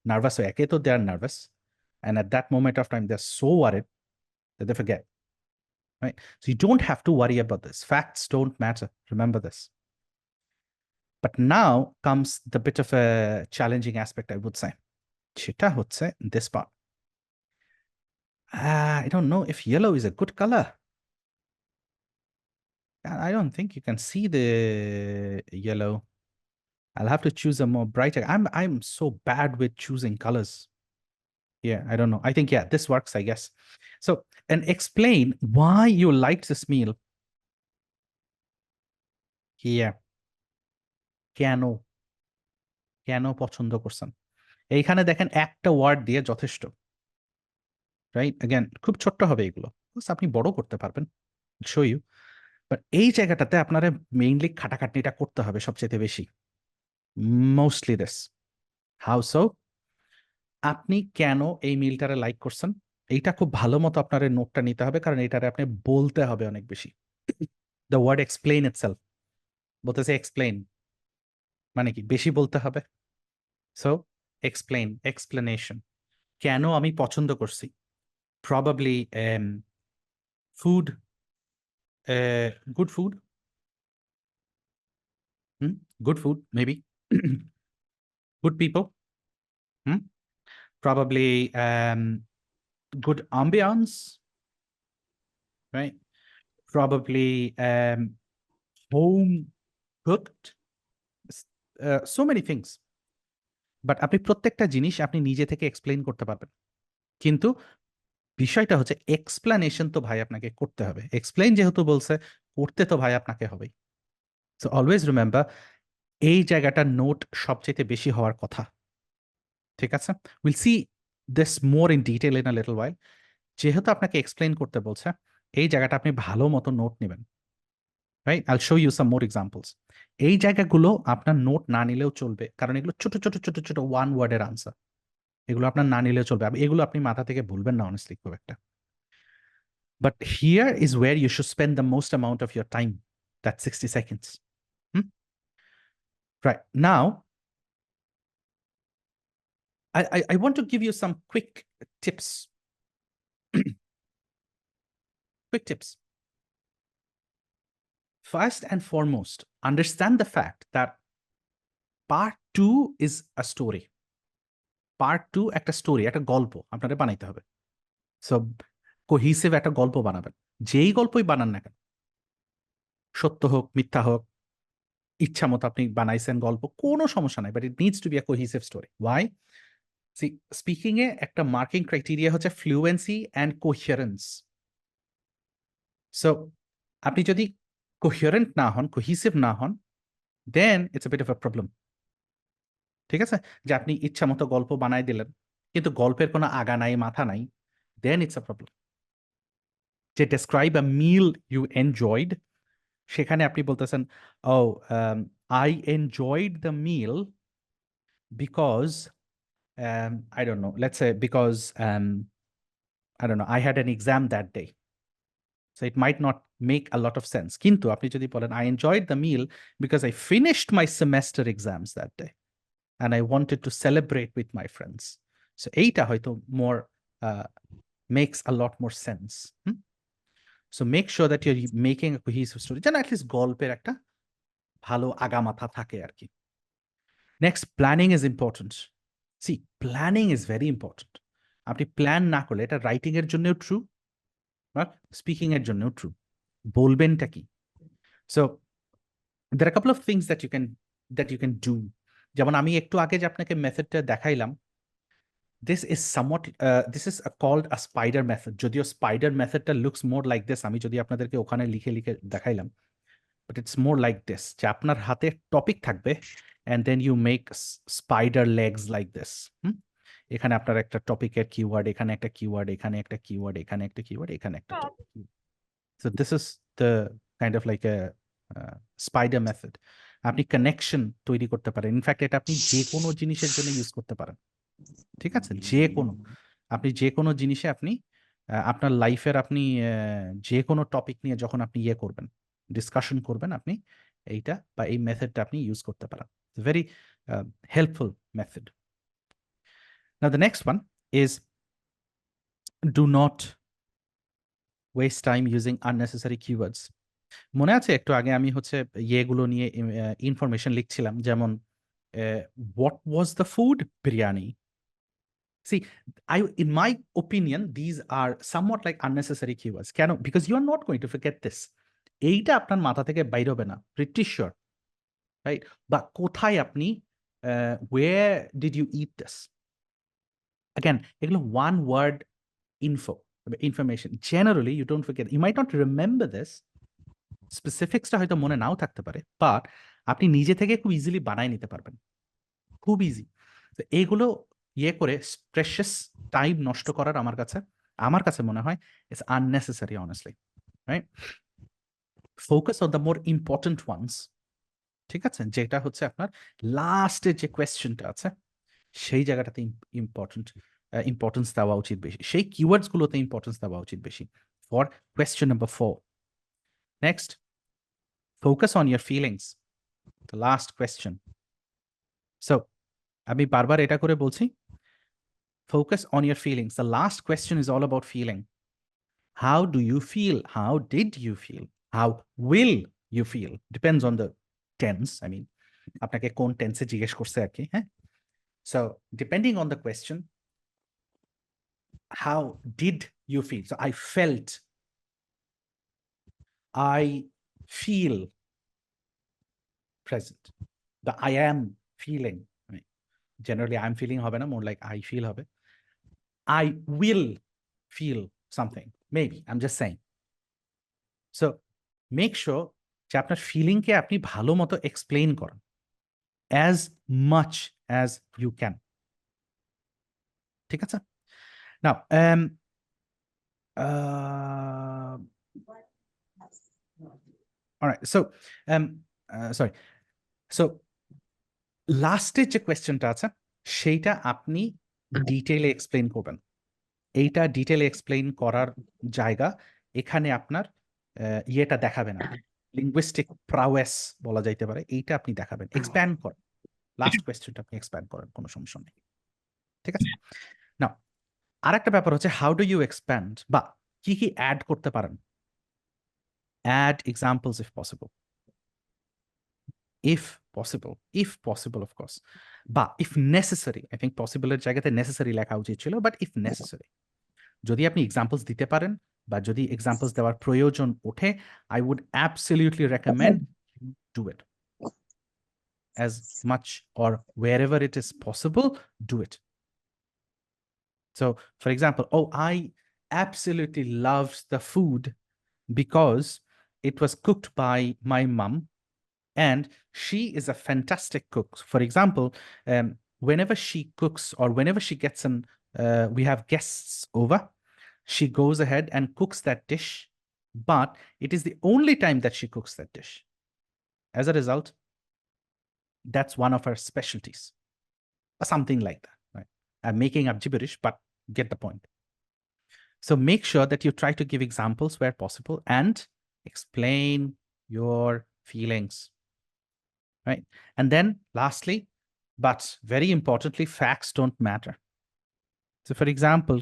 S1: নার্ভাস হয়। একে তো দে আর nervous, and at that moment of time they're so worried that they forget, right? So you don't have to worry about this. Facts don't matter, remember this. But now comes the bit of a challenging aspect, I would say. সেটা হচ্ছে this part. I don't know if yellow is a good color. I don't think you can see the yellow. I'll have to choose a more brighter. I'm so bad with choosing colors. Yeah, I don't know. I think, yeah, this works, I guess. So, and explain why you liked this meal. Here. কেন পছন্দ করছেন? এইখানে দেখেন একটা word দিয়ে যথেষ্ট, right? Again খুব ছোট্ট হবে এগুলো, আপনি বড় করতে পারবেন, শো ইউ। বাট এই জায়গাটাতে আপনারা মেইনলি খাটাখাটনিটা করতে হবে সবচেয়ে বেশি, মোস্টলি দিস। How so? আপনি কেন এই মিলটারে লাইক করছেন এইটা খুব ভালো মতো আপনার নোটটা নিতে হবে, কারণ এটারে আপনি বলতে হবে অনেক বেশি। দ্য ওয়ার্ড এক্সপ্লেইন ইটসেলফ, বলতেছে এক্সপ্লেইন মানে কি বেশি বলতে হবে। So explain, explanation. কেন আমি পছন্দ করছি? Probably food, good food, good food, maybe. Good people, probably good ambiance, right? Probably home cooked, so many things. But আপনি প্রত্যেকটা জিনিস আপনি নিজে থেকে এক্সপ্লেইন করতে পারবেন, কিন্তু বিষয়টা হচ্ছে এক্সপ্লেনেশন তো ভাই আপনাকে করতে হবে। এক্সপ্লেইন যেহেতু বলছে, করতে তো ভাই আপনাকে হবেই। সো অলওয়েজ রিমেম্বার, এই জায়গাটা নোট সবচেয়ে বেশি হওয়ার কথা, ঠিক আছে? Will see this more in detail in a little while. যেহেতু আপনাকে এক্সপ্লেইন করতে বলছে, এই জায়গাটা আপনি ভালো মতো নোট নেবেন, right? I'll show you some more examples. এই জায়গাগুলো আপনার নোট না নিলেও চলবে, কারণ এগুলো ছোট ছোট ছোট ছোট ওয়ান ওয়ার্ডের আনসার, এগুলো আপনার না নিলেও চলবে, এগুলো আপনি মাথা থেকে ভুলবেন না অনেস্টলি খুব একটা। But here is where you should spend the most amount of your time, that 60 seconds. Right now, I want to give you some quick tips. Quick tips. First and foremost, understand the fact that part 2 is a story. Part 2 একটা story, একটা গল্প আপনাদের বানাইতে হবে। So কোহিসিভ একটা গল্প বানাবেন, যেই গল্পই বানান না কেন, সত্য হোক মিথ্যা হোক, ইচ্ছা মতো আপনি বানাইছেন গল্প, কোনো সমস্যা নাই, but it needs to be a cohesive story. Why? See, speaking এ একটা মার্কিং ক্রাইটেরিয়া হচ্ছে ফ্লুয়েন্সি অ্যান্ড কোহিয়ারেন্স। সো আপনি যদি কোহিয়ারেন্ট না হন, কোহিসিভ না হন, then it's a bit of a problem. ঠিক আছে? যে আপনি ইচ্ছা মতো গল্প বানাই দিলেন, কিন্তু গল্পের কোনো আগা নাই মাথা নাই, দেন ইটস আ প্রবলেম। যে describe a meal you enjoyed, সেখানে আপনি বলতেছেন, oh I enjoyed the meal because I don't know, let's say because I don't know, I had an exam that day. So it might not make a lot of sense. কিন্তু আপনি যদি বলেন, I enjoyed the meal because I finished my semester exams that day and I wanted to celebrate with my friends. So এইটা হয়তো more makes a lot more sense. So make sure that you're making a cohesive story, যেন at least গল্পের একটা ভালো আগামাথা থাকে আর কি। Next, planning is important. See, planning is very important. আপনি plan না করলে, এটা রাইটিং এর জন্যও ট্রু, স্পিকিং এর জন্যও ট্রু। বলবেনটা কি? So there are a couple of things that you can do. যেমন আমি একটু আগে যে আপনাকে মেথডটা দেখাইলাম, this is called a spider method. যদিও spider methodটা looks more like this, আমি যদি আপনাদেরকে ওখানে লিখে লিখে দেখাইলাম, but it's more like this, যে আপনার হাতে টপিক থাকবে and then you make spider legs like this. এখানে আপনার একটা টপিকের কিওয়ার্ড, এখানে একটা কিওয়ার্ড, এখানে একটা কিওয়ার্ড, এখানে একটা কিওয়ার্ড, এখানে একটা topic. So this is the kind of like a spider method. আপনি কানেকশন তৈরি করতে পারেন। ইনফ্যাক্ট এটা আপনি যে কোনো জিনিসের জন্য ইউজ করতে পারেন। ঠিক আছে? যে কোনো, আপনি যে কোনো জিনিসে আপনি আপনার লাইফের আপনি যে কোনো টপিক নিয়ে যখন আপনি ইয়ে করবেন, ডিসকাশন করবেন, আপনি এইটা বা এই মেথডটা আপনি ইউজ করতে পারেন। Very helpful method. Now the next one is do not waste time using unnecessary keywords. মনে আছে একটু আগে আমি হচ্ছে ইয়েগুলো নিয়ে ইনফরমেশন লিখছিলাম, যেমন what was the food? Biryani. See, in my opinion, these are somewhat like unnecessary keywords. কেন? Because you are not going to forget this. এইটা আপনার মাথা থেকে বাইর হবে না, pretty sure, right? বা কোথায় আপনি where did you eat this? Again, এগুলো one word information. Generally, you don't forget. You might not remember this. স্পেসিফিক্সটা হয়তো মনে নাও থাকতে পারে, বাট আপনি নিজে থেকে খুব ইজিলি বানায় নিতে পারবেন, খুব ইজি। তো এইগুলো ইয়ে করে প্রেশাস টাইম নষ্ট করার আমার কাছে মনে হয় it's unnecessary, honestly, right? Focus on the more important ones. ঠিক আছে? যেটা হচ্ছে আপনার লাস্টে যে কোয়েশ্চেনটা আছে সেই জায়গাটাতে ইম্পর্টেন্স দেওয়া উচিত বেশি, সেই কিওয়ার্ডস গুলোতে ইম্পর্টেন্স দেওয়া উচিত বেশি। For question number 4, next, focus on your feelings. The last question. So, আমি বারবার এটা করে বলছি, focus on your feelings. The last question is all about feeling. How do you feel? How did you feel? How will you feel? Depends on the tense. I mean, আপনাকে কোন টেন্সে জিজ্ঞেস করছে আর কি, হ্যাঁ? So, depending on the question, how did you feel? So, I felt, I feel present. The I am feeling. Generally, I'm feeling হবে না, more like I feel হবে. I will feel something. Maybe, I'm just saying. So, make sure যে আপনার ফিলিংকে আপনি ভালো মতো explain করেন as much as you can. ঠিক আছে? Now, all right. So, sorry. So, লাস্টের যে কোয়েশ্চেনটা আছে সেইটা আপনি ডিটেইলে এক্সপ্লেইন করবেন। এইটা ডিটেইলে এক্সপ্লেইন করার জায়গা এখানে আপনার ইয়েটা দেখাবেন, লিঙ্গুইস্টিক প্রাওয়েস বলা যাইতে পারে, এইটা আপনি দেখাবেন, এক্সপ্যান্ড করেন। লাস্ট কোয়েশ্চেনটা আপনি এক্সপ্যান্ড করেন, কোনো সমস্যা নেই। ঠিক আছে? নাও আরেকটা ব্যাপার হচ্ছে হাউ ডু ইউ এক্সপ্যান্ড, বা কি কি অ্যাড করতে পারেন। Add examples if possible, if possible of course, বা if necessary. I think possible এর জায়গাতে necessary লেখা উচিত ছিল, but if necessary, যদি আপনি এক্সাম্পলস দিতে পারেন বা যদি এক্সাম্পলস দেওয়ার প্রয়োজন ওঠে, I would absolutely recommend you do it. As much or wherever it is possible, do it. So, for example, oh, I absolutely loved the food because it was cooked by my mom and she is a fantastic cook. For example, whenever she cooks or whenever she gets we have guests over, she goes ahead and cooks that dish, but it is the only time that she cooks that dish. As a result, that's one of her specialties, or something like that, right? I'm making up gibberish, but get the point. So make sure that you try to give examples where possible and explain your feelings, right? And then lastly, but very importantly, facts don't matter. So for example,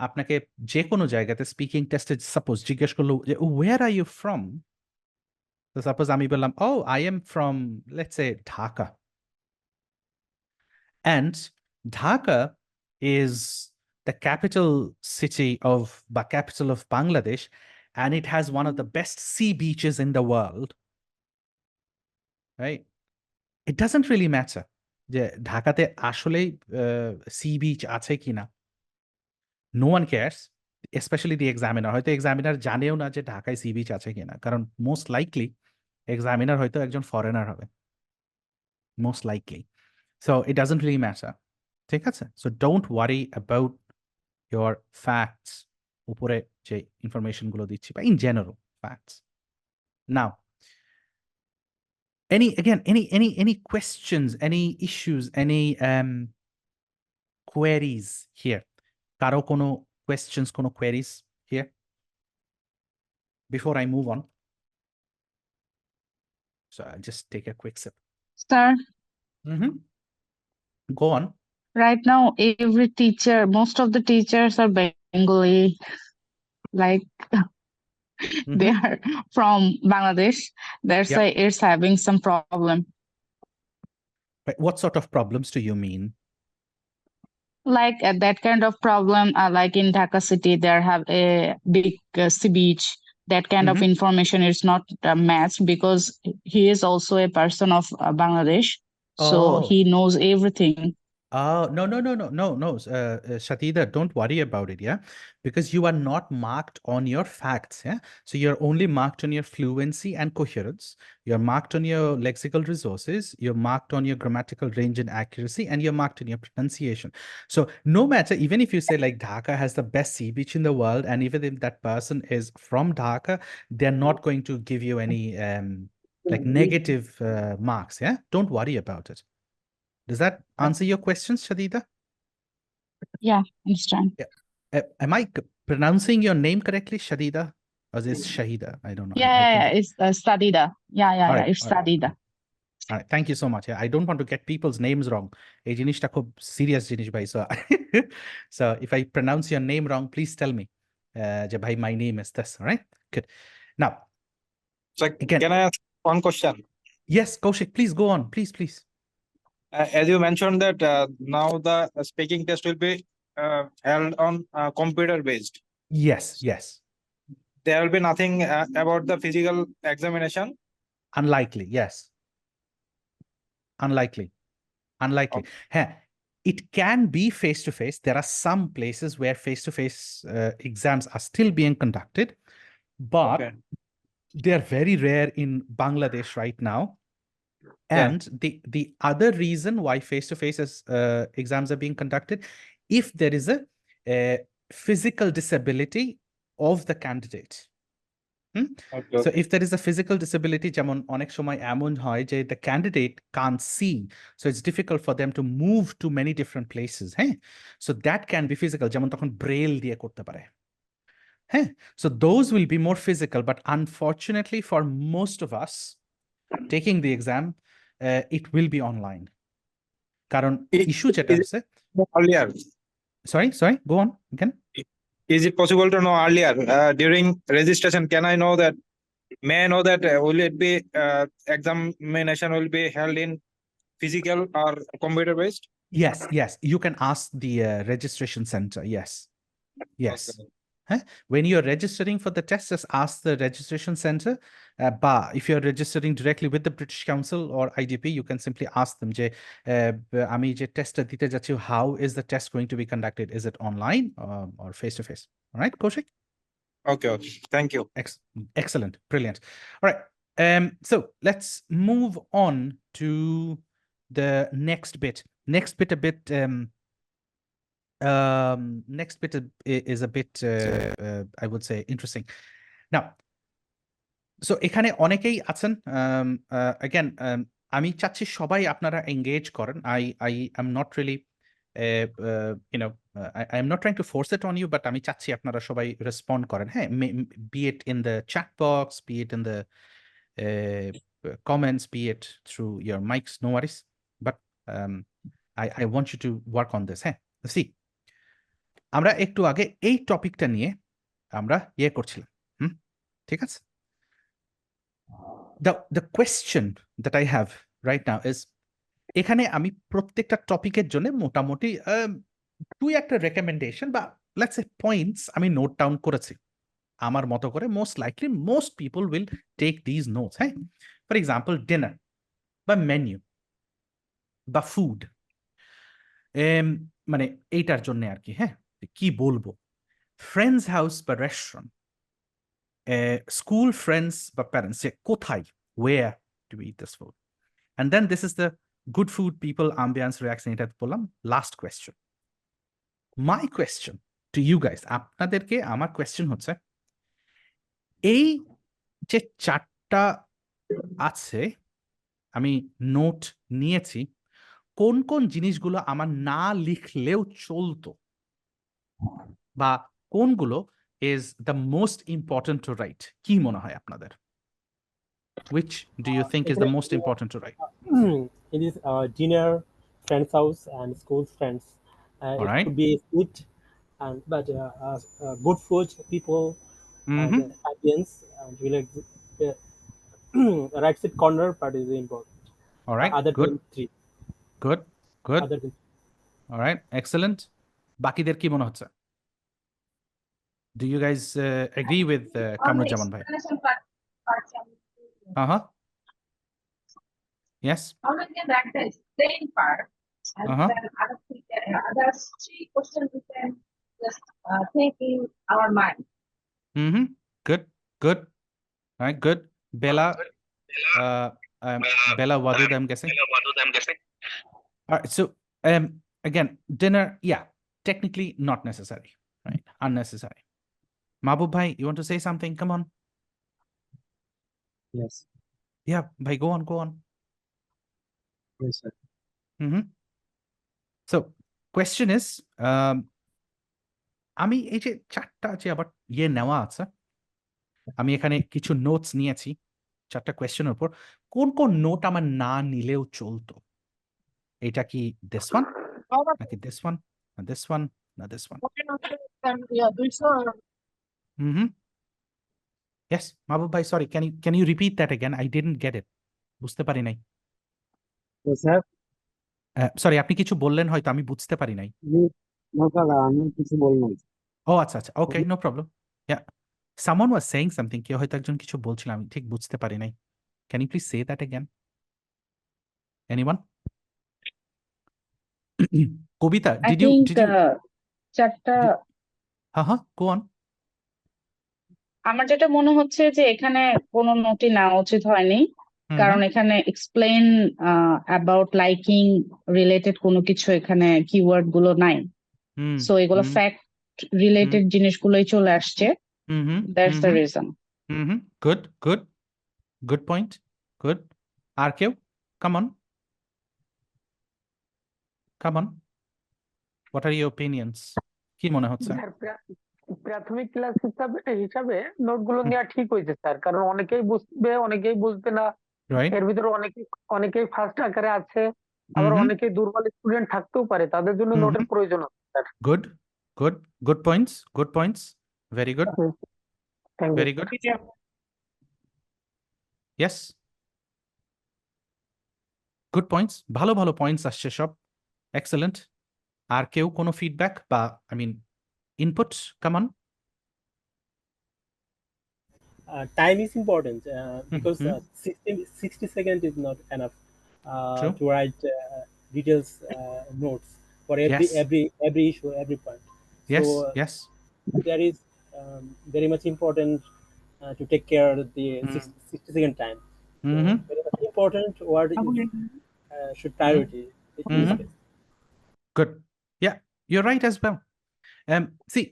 S1: আপনাকে যে কোনো জায়গাতে speaking টেস্টে suppose জিজ্ঞেস করলো যে where are you from? So suppose আমি বললাম, oh, I am from, let's say, Dhaka. And Dhaka is the capital city of, the capital of Bangladesh, and it has one of the best sea beaches in the world, right? It doesn't really matter যে ঢাকাতে আসলেই sea beach আছে কিনা। No one cares, especially the examiner. হয়তো examiner জানেও না যে ঢাকায় সি বিচ আছে কিনা, কারণ মোস্ট লাইকলি এক্সামিনার হয়তো একজন ফরেনার হবে, most likely. So it doesn't really matter. ঠিক আছে? So don't worry about your facts, উপরে যে ইনফরমেশনগুলো দিচ্ছি বা in general facts. Now, any questions, any issues, any queries here? Karo kono questions, kono queries here? Before I move on. So I'll just take a quick sip.
S4: Sir,
S1: Go on.
S4: right now most of the teachers are Bengali, like they are from Bangladesh. That's
S1: Yep.
S4: why it's having some problem.
S1: But what sort of problems do you mean?
S4: Like that kind of problem, like in Dhaka city, there have a big sea beach. That kind of information is not matched because he is also a person of Bangladesh, so
S1: Oh.
S4: he knows everything.
S1: Oh, no. Shatida, don't worry about it, yeah? Because you are not marked on your facts, yeah? So you're only marked on your fluency and coherence. You're marked on your lexical resources. You're marked on your grammatical range and accuracy, and you're marked on your pronunciation. So no matter, even if you say like Dhaka has the best sea beach in the world, and even if that person is from Dhaka, they're not going to give you any like negative marks, yeah? Don't worry about it. Does that answer your questions, Shadida?
S4: Yeah, understand.
S1: Am I pronouncing your name correctly, Shadida? Or is it Shahida? I don't know.
S4: Yeah, it's Sadida. Yeah,
S1: All right,
S4: it's
S1: all right.
S4: Sadida.
S1: All right, thank you so much. Yeah, I don't want to get people's names wrong. এই জিনিসটা খুব serious জিনিস ভাই. So if I pronounce your name wrong, please tell me. যে ভাই, my name is this. All right, good. Now,
S3: So
S1: again,
S3: can I ask one question?
S1: Yes, Kaushik, please go on. Please.
S3: As you mentioned that now the speaking test will be held on computer based.
S1: Yes.
S3: There will be nothing about the physical examination.
S1: Unlikely, yes. Unlikely.
S3: Okay.
S1: Yeah, it can be face-to-face. There are some places where face-to-face exams are still being conducted, but
S3: Okay.
S1: they're very rare in Bangladesh right now.
S3: Yeah.
S1: And the other reason why face-to-face exams are being conducted, if there is a physical disability of the candidate.
S3: Okay.
S1: So if there is a physical disability, যেমন অনেক সময় এমন হয় যে the candidate can't see, so it's difficult for them to move to many different places, হ্যাঁ? So that can be physical, যেমন তখন braille দিয়ে করতে পারে, হ্যাঁ? So those will be more physical, but unfortunately for most of us taking the exam, it will be online. কারণ issue যেটা হচ্ছে,
S3: earlier.
S1: sorry, go on again.
S3: Is it possible to know earlier during registration? May I know that will it be examination will be held in physical or computer based?
S1: Yes. You can ask the registration center. Yes.
S3: Okay.
S1: When you're registering for the test, just ask the registration center. But if you're registering directly with the British Council or IDP, you can simply ask them, আমি যে টেস্টটা দিতে যাচ্ছি, how is the test going to be conducted? Is it online or face-to-face? All right, Kaushik?
S3: Okay. Thank you.
S1: Excellent. Brilliant. All right. So let's move on to the next bit. Next bit is a bit I would say interesting. Now, so এখানে অনেকেই আছেন, again, আমি চাচ্ছি সবাই আপনারা engage করেন. I am not really I am not trying to force it on you, but আমি চাচ্ছি আপনারা সবাই respond করেন, হ্যাঁ? Be it in the chat box, be it in the comments, be it through your mics, no worries, but I want you to work on this, হ্যাঁ? See, আমরা একটু আগে এই টপিকটা নিয়ে আমরা করছিলাম, ঠিক আছে? The question that I have right now is, এখানে আমি প্রত্যেকটা টপিকের জন্য মোটামুটি দুই একটা রেকমেন্ডেশন বা লেটস সে পয়েন্টস আমি নোট ডাউন করেছি আমার মতো করে. Most likely most people will take these notes, হ্যাঁ? ফর এক্সাম্পল ডিনার বা মেনু বা ফুড, মানে এইটার জন্য আর কি, হ্যাঁ? কি বলবো, ফ্রেন্ডস হাউস বা রেস্টুরেন্ট, school friends বা parents, কোথায়, where do we eat this food? And then this is the good food people ambience reaction, এটা বললাম last question. My question to you guys, আপনাদেরকে আমার question হচ্ছে, এই যে 4টা আছে আমি নোট নিয়েছি, কোন কোন জিনিসগুলো আমার না লিখলেও চলতো, বা কোনগুলো is the most important to right? কি মনে হয় আপনাদের? Which do you think is the most important to write?
S5: It is dinner, friends' house, and school friends.
S1: All
S5: It
S1: right.
S5: could be food, and but good food, people, and
S1: Mm-hmm.
S5: ambience, and right side corner part is important.
S1: All right.
S5: Other
S1: Good.
S5: than three.
S1: Good. Good.
S5: Other than
S1: All right. Excellent. বাকিদের কি মনে হচ্ছে? Do you guys agree with Kamrujaman bhai? Uh-huh. Yes.
S6: Only that the explain part, and
S1: Uh-huh.
S6: then other three questions we can just think in our mind.
S1: Mm-hmm. Good. Good. All right. Good. Bella. Bella Wadud, I'm guessing. All right. So again, dinner, yeah, technically not necessary, right? Unnecessary. Mahbub bhai, you want to say something? Come on.
S7: Yes.
S1: Yeah, bhai, go on, go on.
S7: Yes, sir.
S1: Mm-hmm. So, question is, আমি এই যে 4টা যে আবার নেওয়া আছে, আমি এখানে কিছু নোটস নিয়েছি 4টা কোয়েশ্চেনের উপর। কোন কোন নোট আমার না নিলেও চলতো? এটা কি this one, নাকি this one, না this one, না this one? Mm-hmm. Yes, Mahbub bhai, sorry, can you repeat that again? I didn't get it. বুঝতে পারি নাই।
S7: Yes, sir.
S1: সরি, আপনি কিছু বললেন হয়তো আমি বুঝতে পারি নাই।
S7: No, sir, আমি কিছু বললাম।
S1: ও আচ্ছা আচ্ছা, okay, no problem. Yeah, someone was saying something, কেউ হয়তো একজন কিছু বলছিল, আমি ঠিক বুঝতে পারি নাই। Can you please say that again? Anyone? Kabita,
S4: I
S1: did you
S4: think চারটা
S1: হ্যাঁ, গো অন।
S4: আমার যেটা মনে হচ্ছে যে এখানে কোনো নোটই নেওয়া উচিত হয়নি, কারণ এখানে এক্সপ্লেইন অ্যাবাউট লাইকিং রিলেটেড কোনো কিছু এখানে কিওয়ার্ড গুলো নাই। সো এগুলো ফ্যাক্ট রিলেটেড জিনিসগুলোই চলে আসছে। That's the reason.
S1: Good good good point, good. আর কেউ? Come on, come on, what are your opinions? কি মনে হচ্ছে?
S8: প্রাথমিক ক্লাস হিসাবে নোটগুলো নেওয়া ঠিক হয়েছে স্যার, কারণ অনেকেই বুঝবে অনেকেই বুঝবে না।
S1: রাইট।
S8: এর ভিতরে অনেকেই ফার্স্ট আকারে আছে, আবার অনেকেই দুর্বল স্টুডেন্ট থাকতেও পারে, তাদের জন্য নোটের প্রয়োজন আছে sir.
S1: Good good good points, good points, very good,
S8: thank you.
S1: Very good. Yes, good points, ভালো ভালো পয়েন্টস আসছে সব, এক্সেলেন্ট। আর কেউ কোনো ফিডব্যাক বা I mean input? Come on.
S5: time is important because
S1: Mhm.
S5: 60 seconds is not enough
S1: True.
S5: to write details notes for
S1: Yes.
S5: every issue, every point.
S1: Yes,
S5: So
S1: yes.
S5: there is very much important to take care of the 60-second time. So very much important word should priority in this case.
S1: Good. Yeah, you're right as well. See,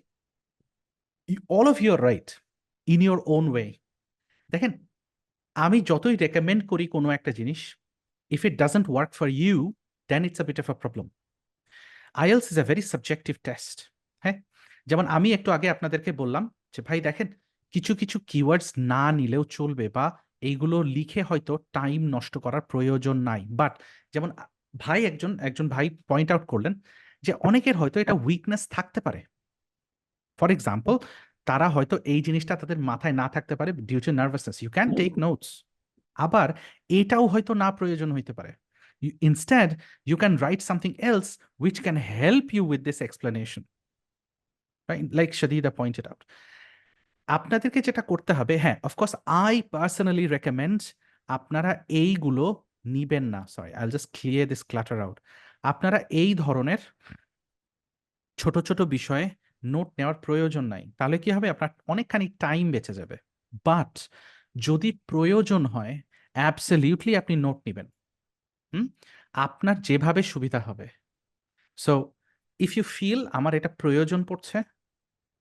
S1: all of you are right in your own way. দেখেন, আমি যতই recommend করি কোনো একটা জিনিস, if it doesn't work for you, then it's a bit of a problem. IELTS is a very subjective test. হ্যাঁ, যেমন আমি একটু আগে আপনাদেরকে বললাম যে ভাই দেখেন, কিছু কিছু কিওয়ার্ডস না নিলেও চলবে, বা এইগুলো লিখে হয়তো টাইম নষ্ট করার প্রয়োজন নাই। বাট যেমন ভাই একজন ভাই পয়েন্ট আউট করলেন যে অনেকের হয়তো এটা উইকনেস থাকতে পারে। ফর এক্সাম্পল, তারা হয়তো এই জিনিসটা তাদের মাথায় না থাকতে পারে due to nervousness, you can take notes. আবার এটাও হয়তো না প্রয়োজন হইতে পারে। Instead, you can write something else which can help you with this explanation. Right? Like Shadida pointed out. আপনাদেরকে যেটা করতে হবে, হ্যাঁ, অফকোর্স আই পার্সোনালি রেকমেন্ড আপনারা এইগুলো নিবেন না। সরি, আইল just clear this clutter out. আপনারা এই ধরনের ছোট ছোট বিষয়ে নোট নেওয়ার প্রয়োজন নাই। তাহলে কি হবে, আপনার অনেকখানি টাইম বেঁচে যাবে। বাট যদি প্রয়োজন হয়, অ্যাবসলিউটলি আপনি নোট নেবেন, আপনার যেভাবে সুবিধা হবে। সো ইফ ইউ ফিল আমার এটা প্রয়োজন পড়ছে,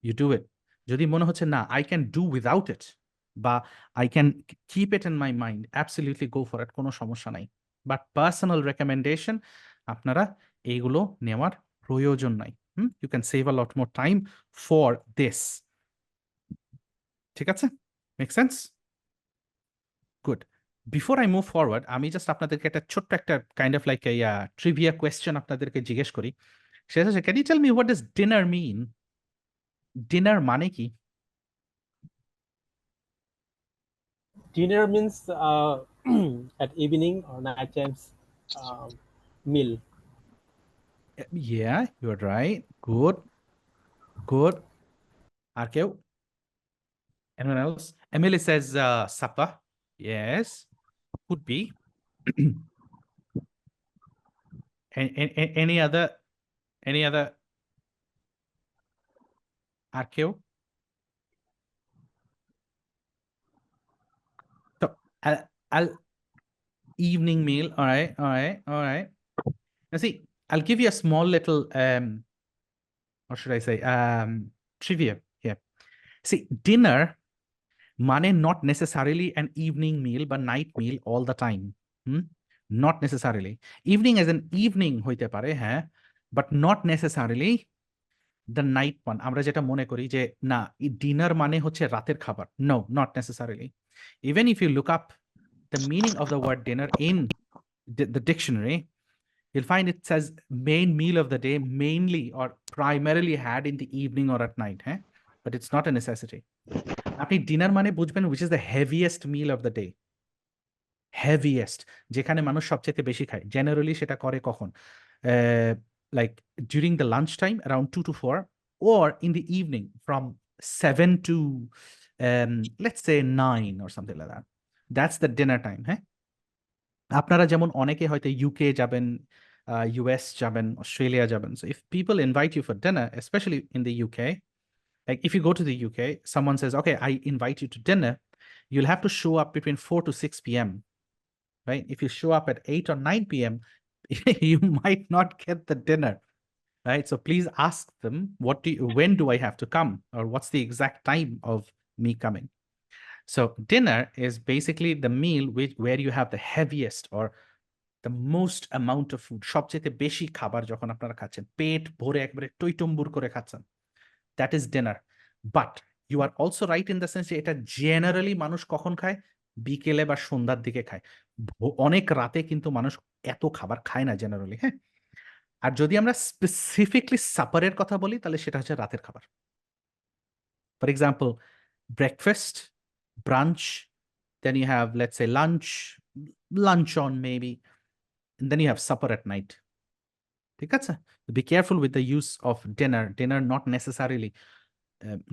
S1: ইউ ডু ইট। যদি মনে হচ্ছে না I can do without it, বা I can keep it in my mind, absolutely go for it, কোনো সমস্যা নাই। বাট পার্সোনাল রেকমেন্ডেশন আপনারা এইগুলো নেওয়ার প্রয়োজন নাই। You can save a lot more time for this. ঠিক আছে? Make sense? Good. Before I move forward, আমি জাস্ট আপনাদেরকে একটা ছোট্ট একটা kind of like trivia question আপনাদেরকে জিজ্ঞেস করি। সেটা হচ্ছে, can you tell me what does dinner mean? Dinner মানে কি?
S5: Dinner means at evening or night times meal.
S1: Yeah, you're right. Good. Good. আর কেউ? Anyone else? Emily says supper. Yes, could be. Any other? Any other? আর কেউ? So, I'll evening meal. All right. All right. All right. Now see, I'll give you a small little what should I say? Trivia here. See, dinner মানে not necessarily an evening meal but night meal all the time. Not necessarily. Evening as an evening হইতে পারে, হ্যাঁ, but not necessarily the night one. আমরা যেটা মনে করি যে না, ডিনার মানে হচ্ছে রাতের খাবার। No, not necessarily. Even if you look up the meaning of the word dinner in the dictionary, you'll find it says main meal of the day, mainly or primarily had in the evening or at night, but it's not a necessity. আপনি dinner মানে বুঝবেন which is the heaviest meal of the day. Heaviest, যেখানে মানুষ সবচেয়ে বেশি খায়। Generally সেটা করে কখন? Like during the lunch time around 2 to 4, or in the evening from 7 to let's say 9 or something like that. That's the dinner time. আপনারা যেমন অনেকে হয়তো ইউকে যাবেন, ইউএস যাবেন, অস্ট্রেলিয়া যাবেন। So if people invite you for dinner, especially in the UK, like if you go to the UK, someone says, okay, I invite you to dinner, you'll have to show up between 4 to 6 p.m. Right? If you show up at 8 or 9 p.m., you might not get the dinner. Right? So please ask them, when do I have to come? Or what's the exact time of me coming? So dinner is basically the meal where you have the heaviest or the most amount of food. সবচেয়ে বেশি খাবার যখন আপনারা খাচ্ছেন, পেট ভরে একবারে টইটম্বুর করে খাচ্ছেন, that is dinner. But you are also right in the sense যে এটা জেনারেলি মানুষ কখন খায়? বিকেলে বা সন্ধ্যার দিকে খায়। অনেক রাতে কিন্তু মানুষ এত খাবার খায় না জেনারেলি। হ্যাঁ, আর যদি আমরা স্পেসিফিকলি সাপারের কথা বলি তাহলে সেটা হচ্ছে রাতের খাবার। For example, breakfast, branch, then you have, let's say, lunch on maybe, and then you have supper at night. ঠিক আছে? Be careful with the use of dinner. Dinner not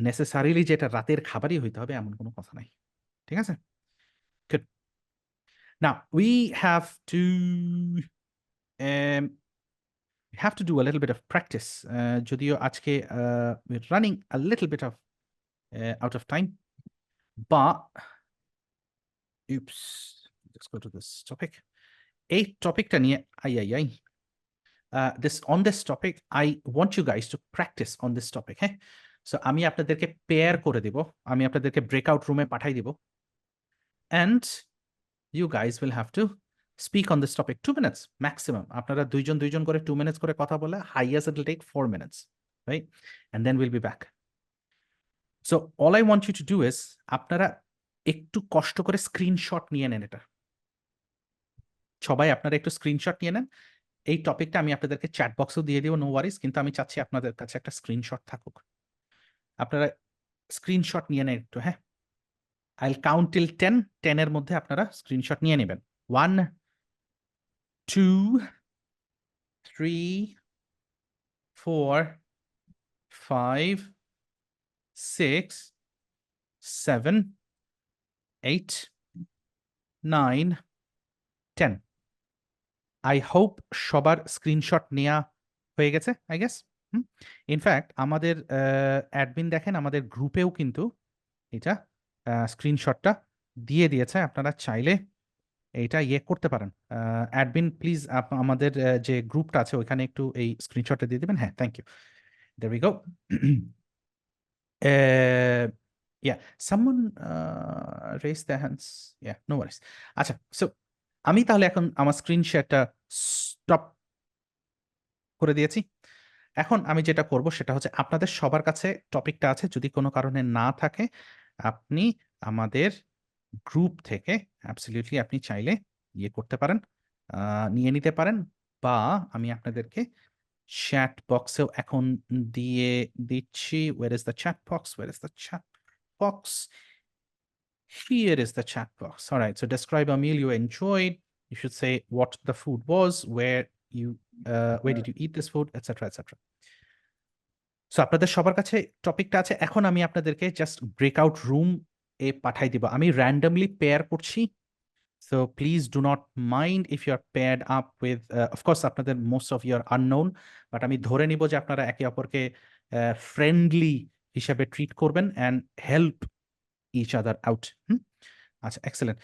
S1: necessarily যেটা রাতের খাবারই হইতে হবে এমন কোনো কথা নাই। ঠিক আছে? Good. Now we have to do a little bit of practice. যদিও আজকে we're running a little bit of out of time, but oops, let's go to this topic. এই টপিকটা নিয়ে on this topic, I want you guys to practice on this topic. So আমি আপনাদেরকে pair করে দিব, আমি আপনাদেরকে ব্রেকআউট রুমে পাঠাই দিব, and you guys will have to speak on this topic 2 minutes maximum. আপনারা দুইজন করে 2 minutes করে কথা বলে, highest it will take 4 minutes, right? And then we'll be back. So all I want you to do is আপনারা একটু কষ্ট করে স্ক্রিনশট নিয়ে নেন। এটা সবাই আপনারা একটু স্ক্রিনশট নিয়ে নেন। এই টপিকটা আমি আপনাদেরকে চ্যাট বক্সেও দিয়ে দিব, নো ওয়ারিজ, কিন্তু আমি চাচ্ছি আপনাদের কাছে একটা স্ক্রিনশট থাকুক। আপনারা স্ক্রিনশট নিয়ে নেন একটু। হ্যাঁ, I'll count till 10. 10 এর মধ্যে আপনারা স্ক্রিনশট নিয়ে নেবেন। 1, 2, 3, 4, 5, 6, 7, 8, 9, 10. I hope সবার স্ক্রিনশট নেওয়া হয়ে গেছে, আই গেস। ইনফ্যাক্ট আমাদের অ্যাডমিন দেখেন আমাদের গ্রুপেও কিন্তু এটা স্ক্রিনশটটা দিয়ে দিয়েছে। আপনারা চাইলে এইটা করতে পারেন। অ্যাডমিন প্লিজ আমাদের যে গ্রুপটা আছে ওইখানে একটু এই স্ক্রিনশটটা দিয়ে দেবেন। হ্যাঁ, thank you. There we go. Yeah, someone raise their hands. Yeah, no worries. আচ্ছা, so আমি তাহলে এখন আমার স্ক্রিন শেয়ারটা স্টপ করে দিয়েছি। এখন আমি যেটা করব সেটা হচ্ছে আপনাদের সবার কাছে টপিকটা আছে, যদি কোনো কারণে না থাকে আপনি আমাদের গ্রুপ থেকে অ্যাবসলিউটলি আপনি চাইলে ইয়ে করতে পারেন, নিয়ে নিতে পারেন, বা আমি আপনাদেরকে চ্যাট বক্সেও এখন দিয়ে দিচ্ছি। ওয়ের is the chat box, ওয়ের is the chat box? Here is the chat box. All right, so describe a meal you enjoyed. You should say what the food was, where did you eat this food, etc., etc. So আপনাদের সবার কাছে টপিকটা আছে। এখন আমি আপনাদেরকে just breakout room এ পাঠাই দিব। আমি র্যান্ডমলি পেয়ার করছি, so please do not mind if you are paired up with, of course আপনাদের most of your unknown, but আমি ধরে নিব যে আপনারা একে অপরকে ফ্রেন্ডলি হিসাবে ট্রিট করবেন and help each other out. আচ্ছা, এক্সেলেন্ট।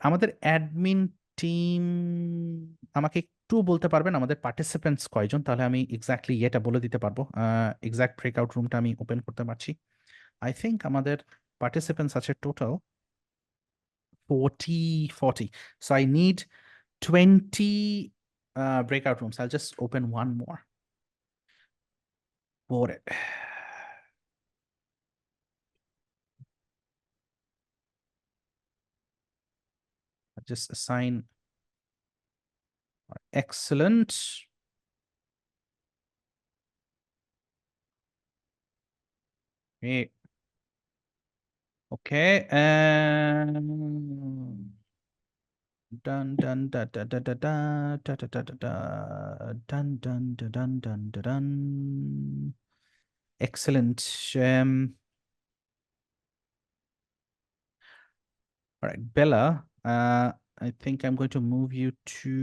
S1: আমাদের অ্যাডমিন টিম আমাকে একটু বলতে পারবেন আমাদের পার্টিসিপেন্টস কয়জন, তাহলে আমি এক্স্যাক্টলি এটা বলে দিতে পারবো। এক্স্যাক্ট ব্রেকআউট রুমটা আমি ওপেন করতে পারছি। আই থিঙ্ক আমাদের পার্টিসিপেন্টস আছে total 40. So I need 20 breakout rooms. I'll just open one more for it. I'll just assign. Excellent. Great. Okay. Dun dun da da da da da da da da da da dun dun da dun dun da dun. Excellent. All right, Bella. I think I'm going to move you to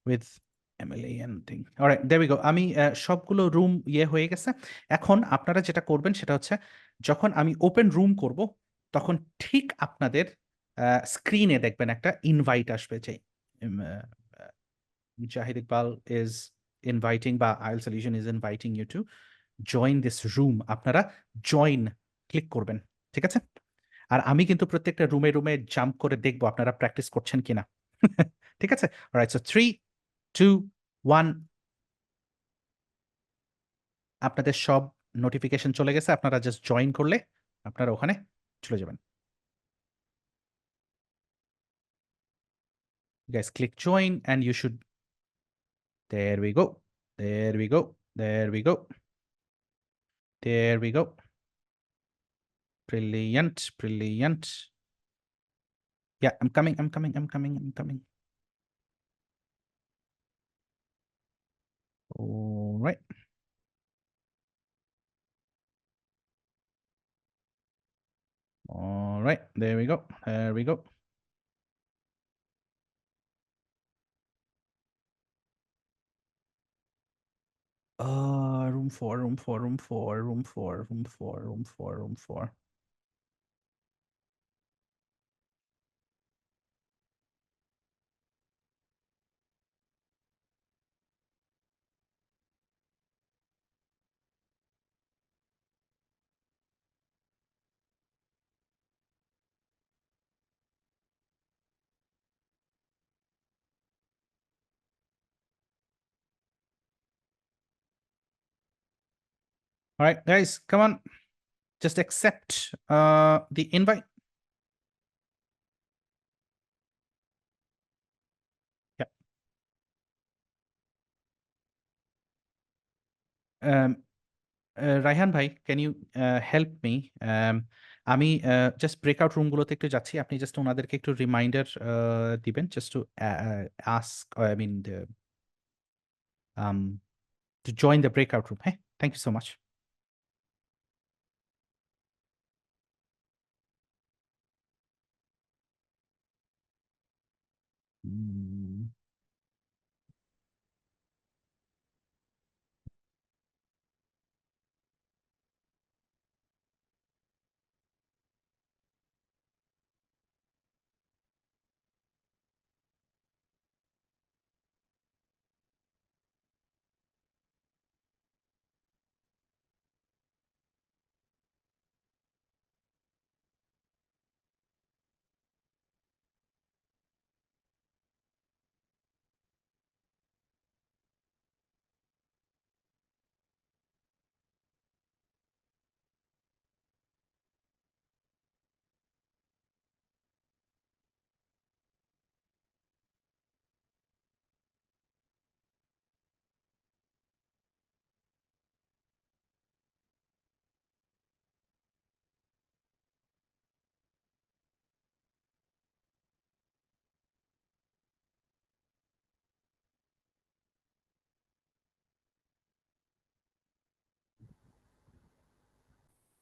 S1: with Emily and thing. All right, there we go. আমি সবগুলো room ইয়ে হয়ে গেছে। এখন আপনারা যেটা করবেন সেটা হচ্ছে যখন আমি ওপেন রুম করব তখন ঠিক আপনাদের স্ক্রিনে দেখবেন একটা ইনভাইট আসবে যে Jahid Iqbal is inviting বা IELTS Solution is inviting you to join this room. আপনারা জয়েন ক্লিক করবেন, ঠিক আছে? আর আমি কিন্তু প্রত্যেকটা রুমে রুমে জাম্প করে দেখবো আপনারা প্র্যাকটিস করছেন কিনা। ঠিক আছে? অলরাইট, সো 3 2 1, আপনাদের সব নোটিফিকেশন চলে গেছে। আপনারা জাস্ট জয়েন করলে আপনারা ওখানে চলে যাবেন। Guys, click join and you should. There we go. There we go. There we go. There we go. Brilliant. Brilliant. Yeah, I'm coming. I'm coming. I'm coming. I'm coming. All right. All right. There we go. There we go. Room 4, room 4, room 4, room 4, room 4, room 4, room 4. All right, guys, come on. Just accept the invite. Yeah. Raihan ভাই, can you help me? আমি just breakout রুমগুলোতে একটু যাচ্ছি, আপনি just ওনাদেরকে একটু reminder দিবেন, just to ask, I mean to join the breakout room. হ্যাঁ, thank you so much.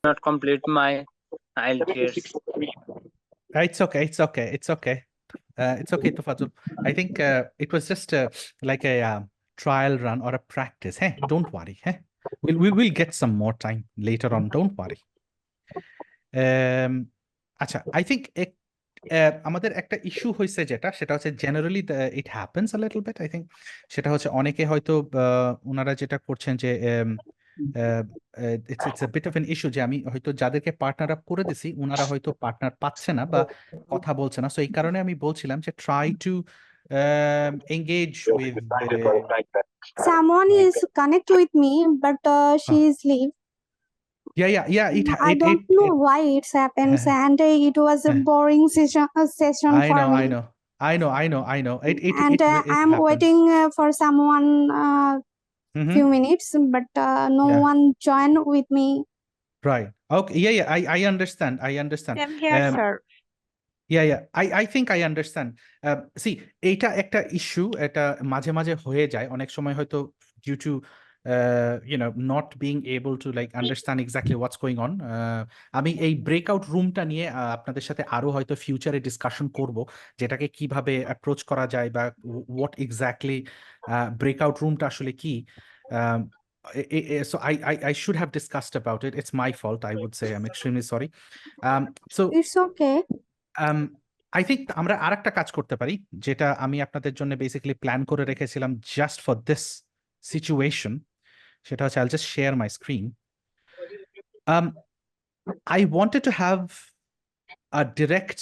S9: not complete my IELTS.
S1: It's okay. It's okay. It's okay. It's okay, Tafadzul. I think it was just like a trial run or a practice. Hey, don't worry. Hey, we'll get some more time later on. Don't worry. আচ্ছা, I think আমাদের একটা issue হয়েছে সেটা হচ্ছে generally it happens a little bit. I think সেটা হচ্ছে অনেকে হয়তো ওনারা যেটা করছেন যে it's a bit of an issue যে আমি হয়তো যাদেরকে পার্টনার আপ করে দিছি ওনারা হয়তো পার্টনার পাচ্ছে না বা কথা বলছে না। সো এই কারণে আমি বলছিলাম যে try to engage with
S10: Someone is connect with me, but she is leave. I don't know why it's happens, and it was a boring session
S1: I
S10: for
S1: know,
S10: me.
S1: I know. It
S10: And I'm
S1: happens.
S10: waiting for someone
S1: Mhm.
S10: few minutes, but no
S1: Yeah.
S10: one join with me.
S1: Right. Okay. Yeah. I understand.
S2: Same here, sir.
S1: Yeah. I think I understand. See, এইটা একটা issue, এটা মাঝে মাঝে হয়ে যায় অনেক সময় হয়তো due to not being able to like understand exactly what's going on. আমি এই ব্রেকআউট রুমটা নিয়ে আপনাদের সাথে আরো হয়তো ফিউচারে ডিসকাশন করব, যেটাকে কিভাবে অ্যাপ্রোচ করা যায় বা what exactly ব্রেকআউট রুমটা আসলে কি। So I should have discussed about it. It's my fault. I would say I'm extremely sorry. So
S10: It's okay.
S1: I think আমরা আরেকটা কাজ করতে পারি, যেটা আমি আপনাদের জন্য বেসিক্যালি প্ল্যান করে রেখেছিলাম জাস্ট ফর দিস সিচুয়েশন। সেটা হচ্ছে আইল just share my screen. I wanted to have a direct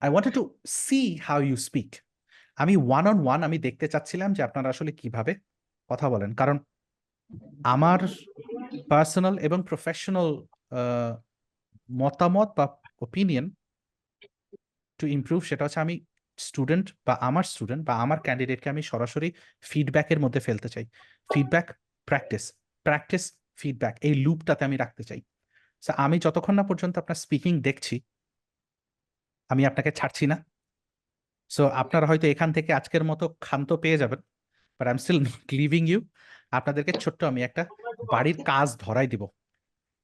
S1: I wanted to see how you speak. আমি ওয়ান অন ওয়ান আমি দেখতে চাচ্ছিলাম যে আপনারা আসলে কিভাবে কথা বলেন, কারণ আমার পার্সোনাল এবং প্রফেশনাল মতামত বা ওপিনিয়ন টু ইমপ্রুভ সেটা হচ্ছে আমি স্টুডেন্ট বা আমার ক্যান্ডিডেটকে আমি সরাসরি ফিডব্যাকের মধ্যে ফেলতে চাই। ফিডব্যাক, প্র্যাকটিস, ফিডব্যাক, এই লুপটাতে আমি রাখতে চাই। সো আমি যতক্ষণ না পর্যন্ত আপনার স্পিকিং দেখছি আমি আপনাকে ছাড়ছি না। সো আপনারা হয়তো এখান থেকে আজকের মতো ক্ষান্ত পেয়ে যাবেন, but I am still not leaving you. আপনাদেরকে ছোট্ট আমি একটা বাড়ির কাজ ধরাই দিব।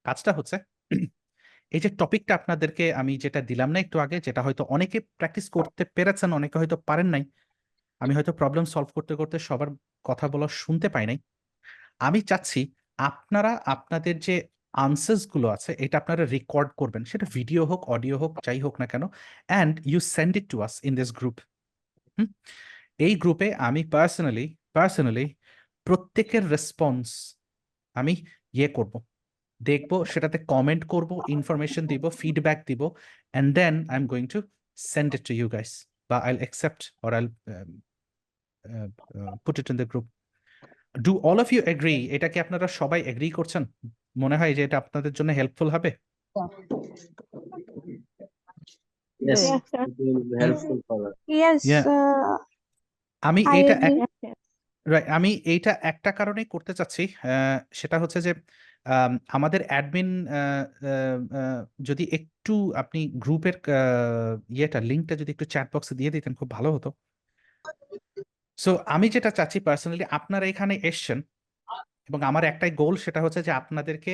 S1: কাজটা হচ্ছে এই যে টপিকটা আপনাদেরকে আমি যেটা দিলাম না একটু আগে, যেটা হয়তো অনেকে প্র্যাকটিস করতে পেরেছেন, অনেকে হয়তো পারেন নাই। আমি হয়তো প্রবলেম সলভ করতে করতে সবার কথা বলা শুনতে পাই নাই। আমি চাচ্ছি আপনারা আপনাদের যে আনসার্স গুলো আছে এটা আপনারা রেকর্ড করবেন, সেটা ভিডিও হোক, অডিও হোক, যাই হোক না কেন, and you send it to us in this group. এই গ্রুপে আমি পার্সোনালি প্রত্যেকের রেসপন্স আমি করব, দেখব, সেটাতে কমেন্ট করব, ইনফরমেশন দিব, ফিডব্যাক দিব, and then I am going to send it to you guys, বা I'll accept or I'll put it in the group. Do all of you agree? এটা কি আপনারা সবাই এগ্রি করছেন? মনে হয় যে এটা আপনাদের জন্য হেল্পফুল হবে?
S7: Yes,
S10: Yes, sir.
S7: it will be helpful for us.
S10: Yes,
S1: Yeah. আমি
S10: I
S1: এইটা
S10: agree.
S1: রাইট, আমি এইটা একটা কারণেই করতে চাচ্ছি, সেটা হচ্ছে যে আমাদের অ্যাডমিন যদি একটু আপনি গ্রুপের লিঙ্কটা যদি একটু চ্যাট বক্সে দিয়ে দিতেন খুব ভালো হতো। সো আমি যেটা চাচ্ছি পার্সোনালি, আপনারা এখানে এসছেন এবং আমার একটাই গোল, সেটা হচ্ছে যে আপনাদেরকে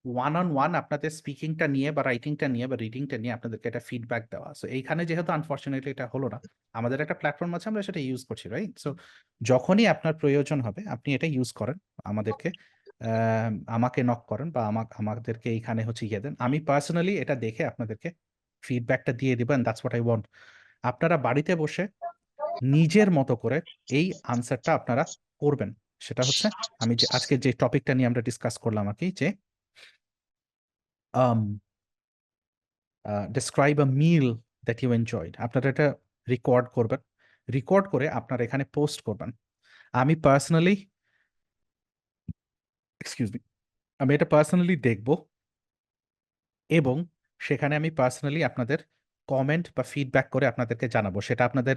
S1: ওয়ান অন ওয়ান আপনাদের স্পিকিংটা নিয়ে বা রাইটিংটা নিয়ে বা রিডিংটা নিয়ে আপনাদেরকে একটা ফিডব্যাক দেওয়া। সো এইখানে যেহেতু আনফর্চুনেটলি এটা হলো না, আমাদের একটা প্ল্যাটফর্ম আছে, আমরা সেটা ইউজ করছি, রাইট? সো যখনই আপনার প্রয়োজন হবে আপনি এটা ইউজ করেন, আমাদেরকে আমাকে নক করেন বা আমাদেরকে এইখানে হচ্ছে দেন। আমি পার্সোনালি এটা দেখে আপনাদেরকে ফিডব্যাকটা দিয়ে দিব, and that's what I want. আপনারা বাড়িতে বসে নিজের মতো করে এই আনসারটা আপনারা করবেন। সেটা হচ্ছে আমি যে আজকে যে টপিকটা নিয়ে আমরা ডিসকাস করলাম আর কি, যে describe a meal that you enjoyed. আপনারা এটা রেকর্ড করবেন, রেকর্ড করে আপনারা এখানে পোস্ট করবেন। আমি পার্সোনালি আমি এটা পার্সোনালি দেখব এবং সেখানে আমি পার্সোনালি আপনাদের কমেন্ট বা ফিডব্যাক করে আপনাদেরকে জানাবো। সেটা আপনাদের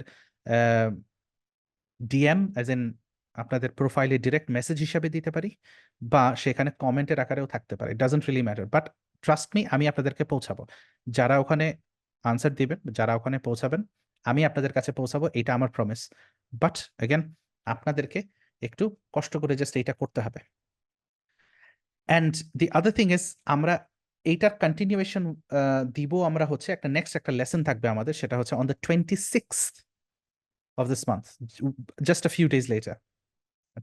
S1: ডিএম অ্যাজ এন আপনাদের প্রোফাইলে ডিরেক্ট মেসেজ হিসাবে দিতে পারি, বা সেখানে কমেন্টের আকারেও থাকতে পারে। It doesn't really matter, but trust me, আমি আপনাদেরকে পৌঁছাবো। যারা ওখানে আনসার দিবেন, যারা ওখানে পৌঁছাবেন, আমি আপনাদের কাছে পৌঁছাবো, এটা আমার প্রমিস। বাট অ্যাগেন আপনাদেরকে একটু কষ্ট করে জাস্ট এইটা করতে হবে। And the other thing is আমরা এইটার কন্টিনিউয়েশন দিব আমরা হচ্ছে একটা নেক্সট একটা লেসন থাকবে আমাদের, সেটা হচ্ছে on the 26th of this month, just a few days later.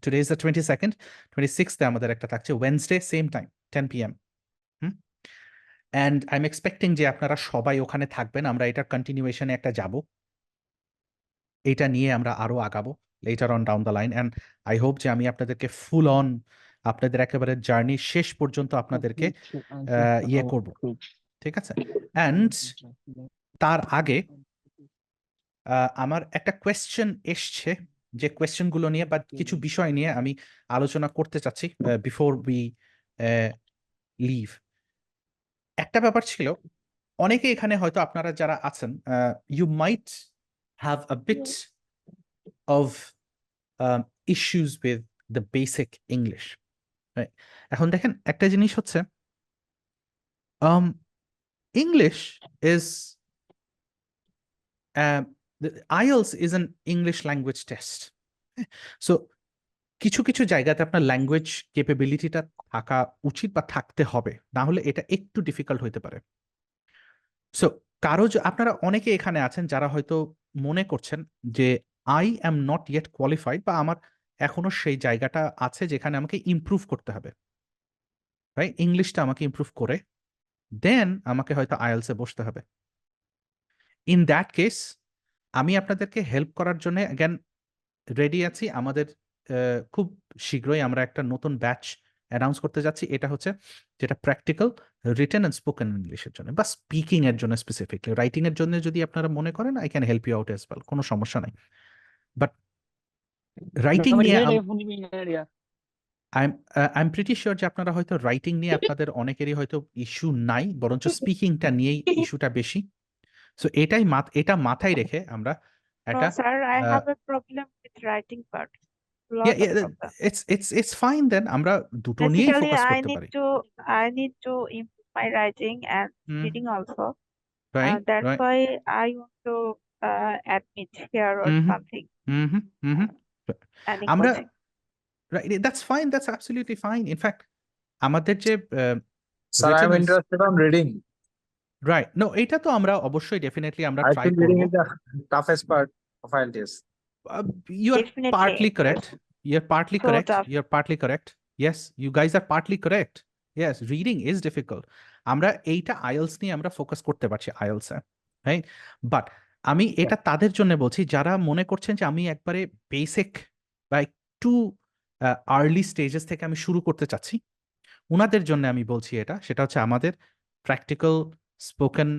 S1: Today is the 22nd, 26th আমাদের একটা থাকছে, Wednesday, same time, 10 p.m. And I'm expecting যে আপনারা সবাই ওখানে থাকবেন, আমরা এটার কন্টিনিউয়েশনে একটা যাব, এটা নিয়ে আমরা আরো আগাবো later on down the line, and I hope যে আমি আপনাদেরকে ফুল অন আপনাদের একেবারে জার্নি শেষ পর্যন্ত আপনাদেরকে ইয়ে করব, ঠিক আছে? অ্যান্ড তার আগে আমার একটা কোয়েশ্চেন এসছে, যে কোয়েশ্চেনগুলো নিয়ে বা কিছু বিষয় নিয়ে আমি আলোচনা করতে চাচ্ছি বিফোর উই লিভ। একটা ব্যাপার ছিল, অনেকে এখানে হয়তো আপনারা যারা আছেন, you might have a bit of issues with the basic English. এখন দেখেন, একটা জিনিস হচ্ছে, English is the IELTS is an English language test. So কিছু কিছু জায়গাতে আপনার ল্যাঙ্গুয়েজ ক্যাপাবিলিটিটা থাকা উচিত বা থাকতে হবে, না হলে এটা একটু ডিফিকাল্ট হইতে পারে। সো আপনারা অনেকে এখানে আছেন যারা হয়তো মনে করছেন যে I am not yet qualified, বা আমার এখনো সেই জায়গাটা আছে যেখানে আমাকে ইমপ্রুভ করতে হবে, রাইট? ইংলিশটা আমাকে ইমপ্রুভ করে দেন আমাকে হয়তো আইএলস এ বসতে হবে। ইন দ্যাট কেস আমি আপনাদেরকে হেল্প করার জন্য অ্যাগেন রেডি আছি। আমাদের খুব শীঘ্রই আমরা একটা নতুন ব্যাচ অ্যানাউন্স করতে যাচ্ছি, এটা হচ্ছে যেটা প্র্যাকটিক্যাল রিটেন অ্যান্ড স্পোকেন ইংলিশের জন্য বা স্পিকিং এর জন্য স্পেসিফিকলি। রাইটিং এর জন্য যদি আপনারা মনে করেন, I can help you out as well, কোনো সমস্যা নাই। বাট রাইটিং নিয়ে আই এম প্রিটি শিওর যে আপনারা হয়তো রাইটিং নিয়ে আপনাদের অনেকেরই হয়তো ইস্যু নাই, বরঞ্চ স্পিকিংটা নিয়েই ইস্যুটা বেশি। সো এটা মাথায় রেখে আমরা
S2: No,
S1: একটা
S2: sir, I have a problem with writing part.
S1: yeah,
S2: Lot of
S1: yeah,
S2: problem.
S1: it's fine then, আমরা দুটো নিয়েই
S2: Basically,
S1: ফোকাস
S2: I
S1: করতে
S2: need
S1: পারি।
S2: to improve my writing and reading also.
S1: Right,
S2: That's
S1: right.
S2: why I want to admit here or something. Any
S1: আমরা
S2: coaching.
S1: right, that's fine, that's absolutely fine. In fact, আমাদের যে
S3: Sir, I'm interested on reading.
S1: Right, no এটা তো আমরা অবশ্যই definitely আমরা
S3: I
S1: try
S3: think
S1: করব।
S3: reading is the toughest part of IELTS.
S1: You are
S2: Definitely.
S1: partly correct. You're partly
S2: So
S1: correct.
S2: tough.
S1: You're partly correct. Yes, you guys are partly correct. Yes, reading is difficult. আমরা এইটা IELTS নিয়ে আমরা focus করতে পারছি IELTS A, right? But আমি এটা তাদের জন্য বলছি যারা মনে করছেন যে আমি একবারে বেসিক বা একটু আর্লি স্টেজেস থেকে আমি শুরু করতে চাচ্ছি, ওনাদের জন্য আমি বলছি এটা। সেটা হচ্ছে আমাদের প্র্যাকটিক্যাল স্পোকেন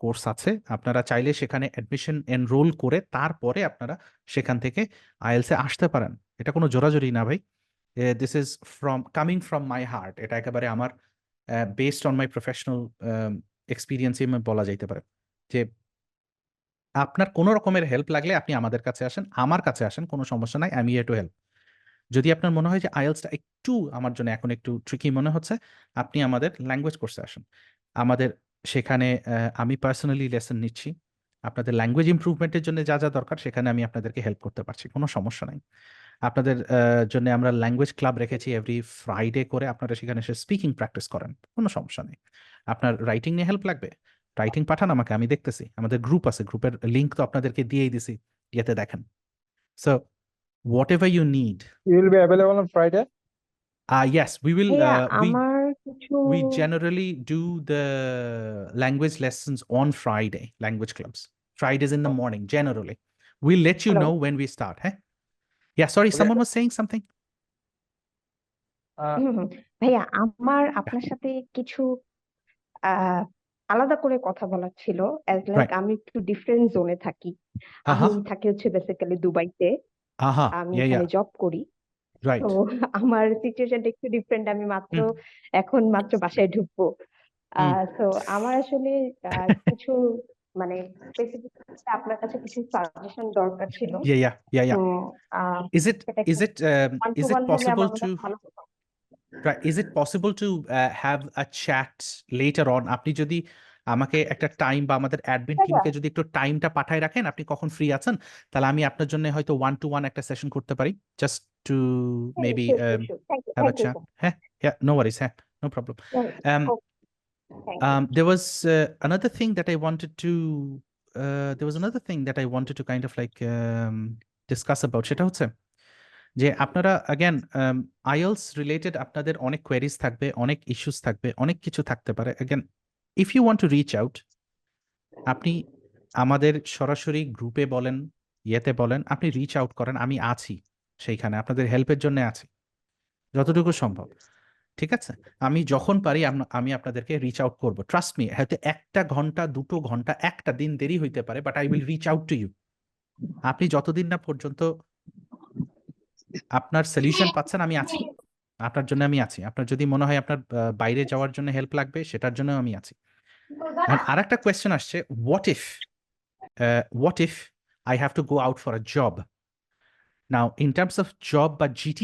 S1: কোর্স আছে, আপনারা চাইলে সেখানে অ্যাডমিশন এনরোল করে তারপরে আপনারা সেখান থেকে আইএলসে আসতে পারেন। এটা কোনো জোরাজোরি না ভাই, this is coming from my heart. এটা একেবারে আমার বেসড অন মাই প্রফেশনাল এক্সপিরিয়েন্সই বলা যাইতে পারে যে আপনার কোনো রকমের হেল্প লাগলে আপনি আমাদের কাছে আসেন, আমার কাছে আসেন, কোনো সমস্যা নাই, I am here to help. যদি আপনার মনে হয় যে আইএলসটা একটু আমার জন্য এখন একটু ট্রিকি মনে হচ্ছে, আপনি আমাদের ল্যাঙ্গুয়েজ কোর্সে আসুন। আমাদের সেখানে আমি পার্সোনালি লেসন নিচ্ছি, আপনাদের ল্যাঙ্গুয়েজ ইমপ্রুভমেন্টের জন্য যা যা দরকার সেখানে আমি আপনাদেরকে হেল্প করতে পারছি, কোনো সমস্যা নাই। আপনাদের জন্য আমরা ল্যাঙ্গুয়েজ ক্লাব রেখেছি এভরি ফ্রাইডে করে, আপনারা সেখানে এসে স্পিকিং প্র্যাকটিস করেন, কোনো সমস্যা নেই। আপনার রাইটিং নিয়ে হেল্প লাগবে, রাইটিং পাঠান আমাকে, আমি দেখতেছি। আমাদের গ্রুপ আছে, গ্রুপের লিঙ্ক তো আপনাদেরকে দিয়েই দিছি, ইয়েতে দেখেন। So whatever you need.
S3: You will be available on Friday?
S1: Yes, we will.
S11: আমার কিছু
S1: We generally do the language lessons on Friday, language clubs. Fridays in the morning, generally. We'll let you
S11: Hello.
S1: know when we start. Hey? Yeah, sorry,
S3: Okay.
S1: someone was saying something.
S11: ভাইয়া আমার আপনার সাথে কিছু আলাদা করে কথা বলার ছিল, অ্যাজ লাইক
S1: Right.
S11: আমি একটু ডিফারেন্ট জোনে থাকি। আমি থাকি হচ্ছে বেসিক্যালি দুবাইতে, আমি
S1: Yeah,
S11: এখানে
S1: yeah.
S11: জব করি।
S1: Right.
S11: তো আমার সিচুয়েশনটা একটু ডিফারেন্ট। আমি এখন মাত্র বাসায় ঢুকবো। তো আমার আসলে কিছু মানে স্পেসিফিক আপনার কাছে কিছু সাজেশন দরকার ছিল।
S1: Yeah.
S11: তো
S1: Is it possible to? Right. Is it possible to have a chat later on? আপনি যদি আমাকে একটা টাইম বা আমাদের অ্যাডমিন টিমকে যদি একটু টাইমটা পাঠায় রাখেন, আপনি কখন ফ্রি আছেন, তাহলে আমি আপনার জন্য হয়তো 1-to-1 একটা সেশন করতে পারি, just to maybe have a chat. হ্যাঁ, Yeah, no worries. No problem.
S11: Thank you.
S1: There was another thing that I wanted to kind of like discuss about. সেটা হচ্ছে যে আপনারা again IELTS related আপনাদের অনেক queries থাকবে, অনেক issues থাকবে, অনেক কিছু থাকতে পারে. Again, if you want to reach out, আপনি আমাদের সরাসরি গ্রুপে বলেন, ইয়েতে বলেন, আপনি রিচ আউট করেন, আমি আছি সেইখানে, আপনাদের হেল্পের জন্য আছি যতটুকু সম্ভব। ঠিক আছে, আমি যখন পারি আমি আপনাদেরকে রিচ আউট করব। ট্রাস্ট মি, হয়তো 1 ঘন্টা 2 ঘন্টা 1টা দিন দেরি হইতে পারে, but I will reach out to you. আপনি যতদিন না পর্যন্ত আপনার সলিউশন পাচ্ছেন, আমি আছি আপনার জন্য, আমি আছি। আপনার যদি মনে হয় আপনার বাইরে যাওয়ার জন্য হেল্প লাগবে, সেটার জন্য আমি আছি। আর একটা কোয়েশ্চেন আসছে, what if I have to go out for a job? Now, in terms of job বা GT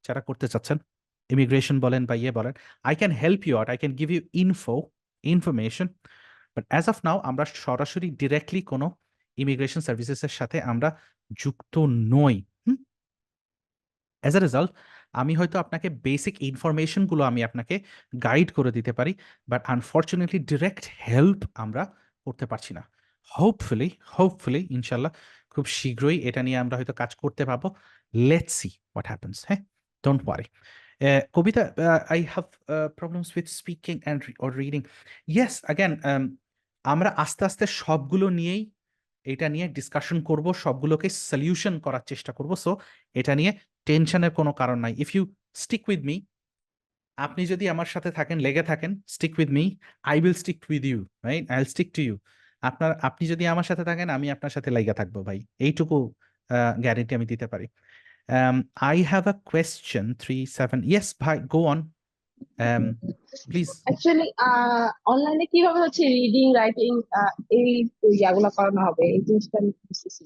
S1: যারা করতে চাচ্ছেন, ইমিগ্রেশন বলেন বা ইয়ে বলেন, I can help you out, I can give you information, but as of now আমরা সরাসরি ডিরেক্টলি কোনো ইমিগ্রেশন সার্ভিসেসের সাথে আমরা যুক্ত নই। অ্যাজ আ রেজাল্ট আমি হয়তো আপনাকে বেসিক ইনফরমেশনগুলো আমি আপনাকে গাইড করে দিতে পারি, বাট আনফর্চুনেটলি ডিরেক্ট হেল্প আমরা করতে পারছি না। হোপফুলি ইনশাল্লাহ খুব শীঘ্রই এটা নিয়ে আমরা হয়তো কাজ করতে পারবো। Let's see what happens. হ্যাঁ, don't worry. Kabita, I have problems with speaking and or reading. Yes, again আমরা আস্তে আস্তে সবগুলো নিয়েই এটা নিয়ে ডিসকাশন করব, সবগুলোকে সলিউশন করার চেষ্টা করব। সো এটা নিয়ে টেনশনের কোনো কারণ নাই। If you stick with me, আপনি যদি আমার সাথে থাকেন, লেগে থাকেন, stick with me, I will stick with you, right? I will stick to you. আপনি যদি আমার সাথে থাকেন, আমি আপনার সাথে লেগে থাকবো ভাই, এইটুকু গ্যারেন্টি আমি দিতে পারি। I have a question 37. Yes, bhai, go on. Please.
S6: Actually, অনলাইনে কিভাবে হচ্ছে রিডিং রাইটিং এই ইয়াগুলো করানো হবে, এই জিনিসটা আমি বুঝতেছি।